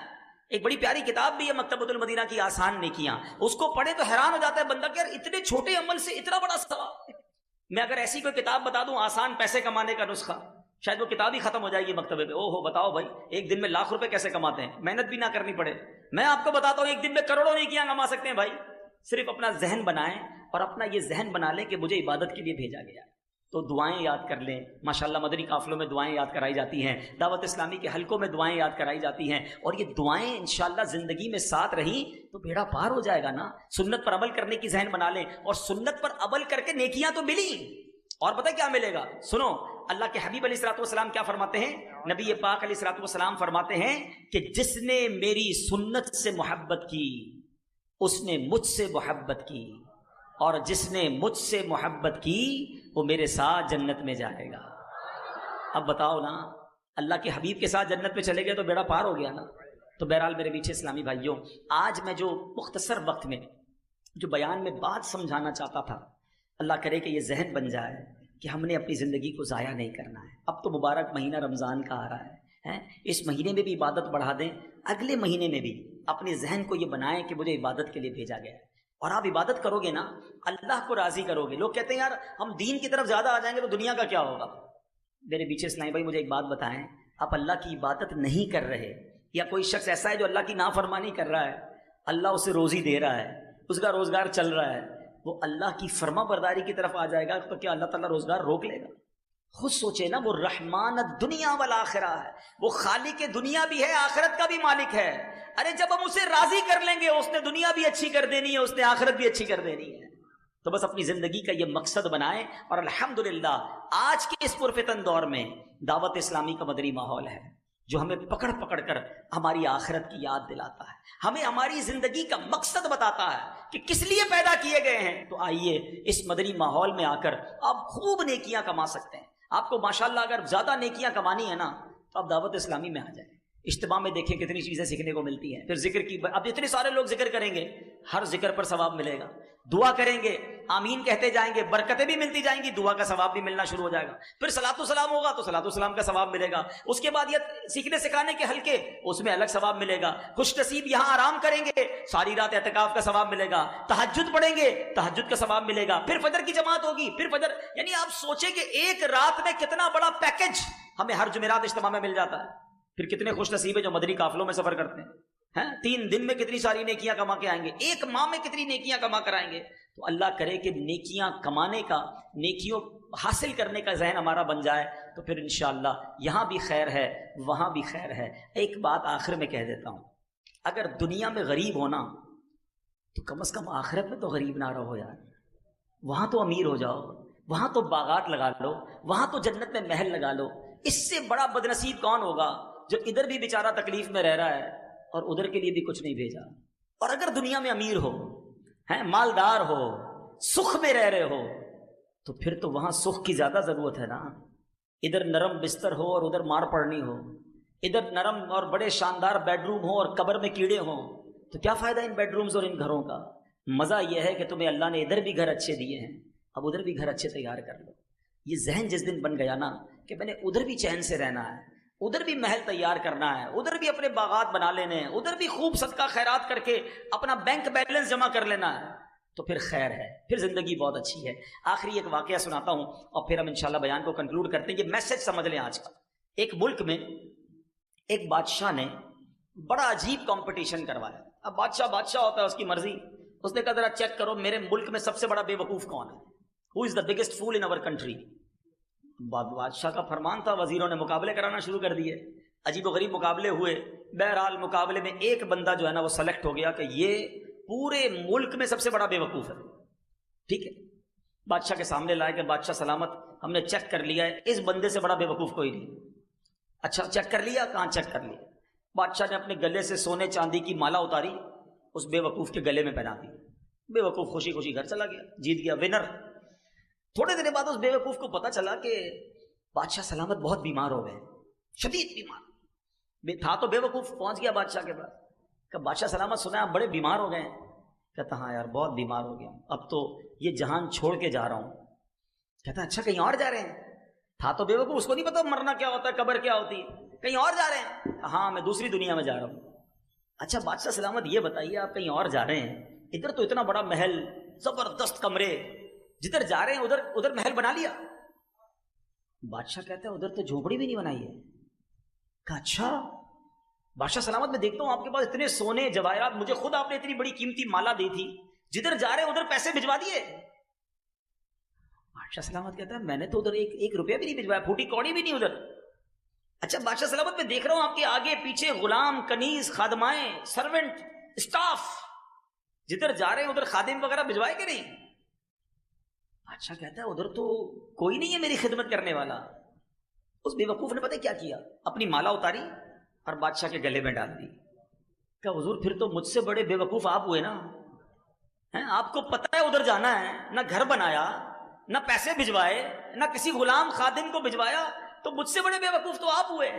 ایک بڑی پیاری کتاب بھی ہے مکتبۃ المدینہ کی، آسان نیکیاں، اس کو پڑھے تو حیران ہو جاتا ہے بندہ کہ یار اتنے چھوٹے عمل سے اتنا بڑا ثواب۔ میں اگر ایسی کوئی کتاب بتا دوں آسان پیسے کمانے کا نسخہ، شاید وہ کتاب ہی ختم ہو جائے گی مکتبے پہ۔ او ہو، بتاؤ بھائی ایک دن میں لاکھ روپے کیسے کماتے ہیں، محنت بھی نہ کرنی پڑے۔ میں آپ کو بتاتا ہوں ایک دن میں کروڑوں نیکیاں کما سکتے ہیں بھائی، صرف اپنا ذہن بنائیں اور اپنا یہ ذہن بنا لیں کہ مجھے عبادت کے لیے بھیجا گیا ہے۔ تو دعائیں یاد کر لیں، ماشاءاللہ مدنی قافلوں میں دعائیں یاد کرائی جاتی ہیں، دعوت اسلامی کے حلقوں میں دعائیں یاد کرائی جاتی ہیں، اور یہ دعائیں انشاءاللہ زندگی میں ساتھ رہیں تو بیڑا پار ہو جائے گا نا۔ سنت پر عمل کرنے کی ذہن بنا لیں، اور سنت پر عمل کر کے نیکیاں تو ملی، اور پتہ کیا ملے گا؟ سنو، اللہ کے حبیب علیہ الصلوۃ والسلام کیا فرماتے ہیں؟ نبی پاک علیہ الصلوۃ والسلام فرماتے ہیں کہ جس نے میری سنت سے محبت کی اس نے مجھ سے محبت کی، اور جس نے مجھ سے محبت کی وہ میرے ساتھ جنت میں جائے گا۔ اب بتاؤ نا، اللہ کے حبیب کے ساتھ جنت میں چلے گئے تو بیڑا پار ہو گیا نا۔ تو بہرحال میرے میٹھے اسلامی بھائیوں، آج میں جو مختصر وقت میں جو بیان میں بات سمجھانا چاہتا تھا، اللہ کرے کہ یہ ذہن بن جائے کہ ہم نے اپنی زندگی کو ضائع نہیں کرنا ہے۔ اب تو مبارک مہینہ رمضان کا آ رہا ہے، اس مہینے میں بھی عبادت بڑھا دیں، اگلے مہینے میں بھی اپنے ذہن کو یہ بنائیں کہ مجھے عبادت کے لیے بھیجا گیا ہے، اور آپ عبادت کرو گے نا اللہ کو راضی کرو گے۔ لوگ کہتے ہیں یار ہم دین کی طرف زیادہ آ جائیں گے تو دنیا کا کیا ہوگا؟ میرے پیچھے اسلامی بھائی مجھے ایک بات بتائیں، آپ اللہ کی عبادت نہیں کر رہے، یا کوئی شخص ایسا ہے جو اللہ کی نافرمانی کر رہا ہے، اللہ اسے روزی دے رہا ہے، اس کا روزگار چل رہا ہے، وہ اللہ کی فرما برداری کی طرف آ جائے گا تو کیا اللہ تعالیٰ روزگار روک لے گا؟ خود سوچے نا، وہ رحمان الدنیا والآخرہ ہے، وہ خالق دنیا بھی ہے آخرت کا بھی مالک ہے۔ ارے جب ہم اسے راضی کر لیں گے، اس نے دنیا بھی اچھی کر دینی ہے، اس نے آخرت بھی اچھی کر دینی ہے۔ تو بس اپنی زندگی کا یہ مقصد بنائیں، اور الحمدللہ آج کے اس پرفتن دور میں دعوت اسلامی کا مدنی ماحول ہے جو ہمیں پکڑ پکڑ کر ہماری آخرت کی یاد دلاتا ہے، ہمیں ہماری زندگی کا مقصد بتاتا ہے کہ کس لیے پیدا کیے گئے ہیں۔ تو آئیے اس مدنی ماحول میں آ کر آپ خوب نیکیاں کما سکتے ہیں۔ آپ کو ماشاءاللہ اگر زیادہ نیکیاں کمانی ہے نا تو آپ دعوت اسلامی میں آ جائیں، اجتماع میں دیکھیں کتنی چیزیں سیکھنے کو ملتی ہیں۔ پھر ذکر کی، اب اتنے سارے لوگ ذکر کریں گے، ہر ذکر پر ثواب ملے گا، دعا کریں گے، آمین کہتے جائیں گے، برکتیں بھی ملتی جائیں گی، دعا کا ثواب بھی ملنا شروع ہو جائے گا۔ پھر صلاۃ و سلام ہوگا تو صلاۃ و سلام کا ثواب ملے گا۔ اس کے بعد یہ سیکھنے سکھانے کے حلقے، اس میں الگ ثواب ملے گا۔ خوش نصیب یہاں آرام کریں گے، ساری رات اعتکاف کا ثواب ملے گا۔ تہجد پڑھیں گے، تہجد کا ثواب ملے گا۔ پھر فجر کی جماعت ہوگی، پھر فجر، یعنی آپ سوچیں کہ ایک رات میں کتنا بڑا پیکج ہمیں ہر جمعرات اجتماع میں مل جاتا ہے۔ پھر کتنے خوش نصیب ہے جو مدنی قافلوں میں سفر کرتے ہیں، 3 دن میں کتنی ساری نیکیاں کما کے آئیں گے، ایک ماہ میں کتنی نیکیاں کما کر آئیں گے۔ تو اللہ کرے کہ نیکیاں کمانے کا، نیکیوں حاصل کرنے کا ذہن ہمارا بن جائے، تو پھر انشاءاللہ یہاں بھی خیر ہے، وہاں بھی خیر ہے۔ ایک بات آخر میں کہہ دیتا ہوں، اگر دنیا میں غریب ہونا تو کم از کم آخرت میں تو غریب نہ رہو یار، وہاں تو امیر ہو جاؤ، وہاں تو باغات لگا لو، وہاں تو جنت میں محل لگا لو۔ اس سے بڑا بدنصیب کون ہوگا جو ادھر بھی بیچارہ تکلیف میں رہ رہا ہے اور ادھر کے لیے بھی کچھ نہیں بھیجا۔ اور اگر دنیا میں امیر ہو، مالدار ہو، سکھ میں رہ رہے ہو، تو پھر تو وہاں سکھ کی زیادہ ضرورت ہے نا۔ ادھر نرم بستر ہو اور ادھر مار پڑنی ہو، ادھر نرم اور بڑے شاندار بیڈ روم ہو اور قبر میں کیڑے ہوں، تو کیا فائدہ ان بیڈ رومز اور ان گھروں کا؟ مزہ یہ ہے کہ تمہیں اللہ نے ادھر بھی گھر اچھے دیے ہیں، اب ادھر بھی گھر اچھے تیار کر لو۔ یہ ذہن جس دن بن گیا نا کہ میں نے ادھر بھی چین سے رہنا ہے، ادھر بھی محل تیار کرنا ہے، ادھر بھی اپنے باغات بنا لینے ہیں، ادھر بھی خوب صدقہ خیرات کر کے اپنا بینک بیلنس جمع کر لینا ہے، تو پھر خیر ہے، پھر زندگی بہت اچھی ہے۔ آخری ایک واقعہ سناتا ہوں اور پھر ہم انشاءاللہ بیان کو کنکلوڈ کرتے ہیں۔ یہ میسج سمجھ لیں آج کا۔ ایک ملک میں ایک بادشاہ نے بڑا عجیب کمپٹیشن کروایا۔ اب بادشاہ ہوتا ہے، اس کی مرضی۔ اس نے کہا ذرا چیک کرو میرے ملک میں سب سے بڑا بے وقوف کون ہے، ہو از the biggest fool in our country. بادشاہ کا فرمان تھا، وزیروں نے مقابلے کرانا شروع کر دیے، عجیب و غریب مقابلے ہوئے۔ بہرحال مقابلے میں ایک بندہ جو ہے نا وہ سلیکٹ ہو گیا کہ یہ پورے ملک میں سب سے بڑا بے وقوف ہے۔ ٹھیک ہے، بادشاہ کے سامنے لائے کہ بادشاہ سلامت، ہم نے چیک کر لیا ہے، اس بندے سے بڑا بے وقوف کوئی نہیں۔ اچھا چیک کر لیا؟ کہاں چیک کر لیا؟ بادشاہ نے اپنے گلے سے سونے چاندی کی مالا اتاری، اس بے وقوف کے گلے میں پہنا دی۔ بے وقوف خوشی خوشی گھر چلا گیا، جیت گیا، ونر۔ تھوڑے دن بعد اس بے وقوف کو پتا چلا کہ بادشاہ سلامت بہت بیمار ہو گئے، شدید بیمار تھا، تو بے وقوف پہنچ گیا بادشاہ کے پاس کہ بادشاہ سلامت سنا آپ بڑے بیمار ہو گئے ہیں۔ کہتا ہاں یار بہت بیمار ہو گیا ہوں، اب تو یہ جہان چھوڑ کے جا رہا ہوں۔ کہتا اچھا کہیں اور جا رہے ہیں؟ تھا تو بیوقوف، اس کو نہیں پتا مرنا کیا ہوتا ہے، قبر کیا ہوتی ہے، کہیں اور جا رہے ہیں؟ ہاں میں دوسری دنیا میں جا رہا ہوں۔ اچھا بادشاہ سلامت یہ بتائیے آپ کہیں اور جا رہے ہیں، ادھر تو اتنا بڑا محل، زبردست کمرے، جدھر جا رہے ہیں ادھر محل بنا لیا؟ بادشاہ کہتا ہے ادھر تو جھوپڑی بھی نہیں بنائی ہے۔ کہا اچھا بادشاہ سلامت میں دیکھتا ہوں آپ کے پاس اتنے سونے جواہرات، مجھے خود آپ نے اتنی بڑی قیمتی مالا دی تھی، جدھر جا رہے ہیں ادھر پیسے بھجوا دیے؟ بادشاہ سلامت کہتا ہے میں نے تو ادھر ایک روپیہ بھی نہیں بھجوایا، پھوٹی کوڑی بھی نہیں ادھر۔ اچھا بادشاہ سلامت میں دیکھ رہا ہوں آپ کے آگے پیچھے غلام، کنیز، خادمائیں، سرونٹ، اسٹاف، جدھر جا رہے ہیں ادھر خادم وغیرہ بھجوائے کہ نہیں؟ بادشاہ کہتا ہے ادھر تو کوئی نہیں ہے میری خدمت کرنے والا۔ اس بے وقوف نے پتہ کیا کیا، اپنی مالا اتاری اور بادشاہ کے گلے میں ڈال دی۔ کہ حضور پھر تو مجھ سے بڑے بے وقوف آپ ہوئے نا، آپ کو پتہ ہے ادھر جانا ہے، نہ گھر بنایا، نہ پیسے بھجوائے، نہ کسی غلام خادم کو بھجوایا، تو مجھ سے بڑے بے وقوف تو آپ ہوئے۔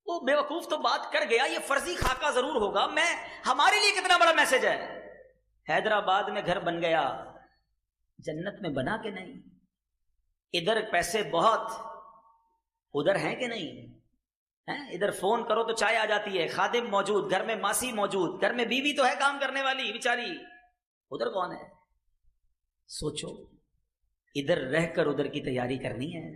وہ بے وقوف تو بات کر گیا، یہ فرضی خاکہ ضرور ہوگا، میں ہمارے لیے کتنا بڑا میسج ہے۔ حیدرآباد میں گھر بن گیا، جنت میں بنا کہ نہیں؟ ادھر پیسے بہت، ادھر ہیں کہ نہیں؟ ادھر فون کرو تو چائے آ جاتی ہے، خادم موجود، گھر میں ماسی موجود، گھر میں بیوی تو ہے کام کرنے والی بیچاری، ادھر کون ہے؟ سوچو، ادھر رہ کر ادھر کی تیاری کرنی ہے۔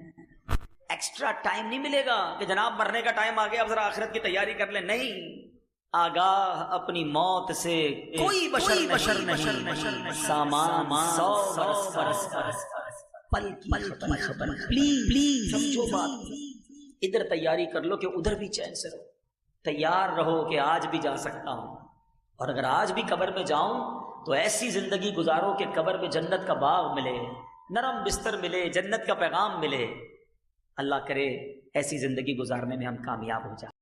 ایکسٹرا ٹائم نہیں ملے گا کہ جناب مرنے کا ٹائم آ گیا اب ذرا آخرت کی تیاری کر لیں، نہیں۔ آگاہ اپنی موت سے کوئی بشر نہیں، سامان 100 برس پل کی خبر، پلیز سمجھو بات۔ ادھر تیاری کر لو کہ ادھر بھی چین سے رہو، تیار رہو کہ آج بھی جا سکتا ہوں، اور اگر آج بھی قبر میں جاؤں تو ایسی زندگی گزارو کہ قبر میں جنت کا باغ ملے، نرم بستر ملے، جنت کا پیغام ملے۔ اللہ کرے ایسی زندگی گزارنے میں ہم کامیاب ہو جائیں۔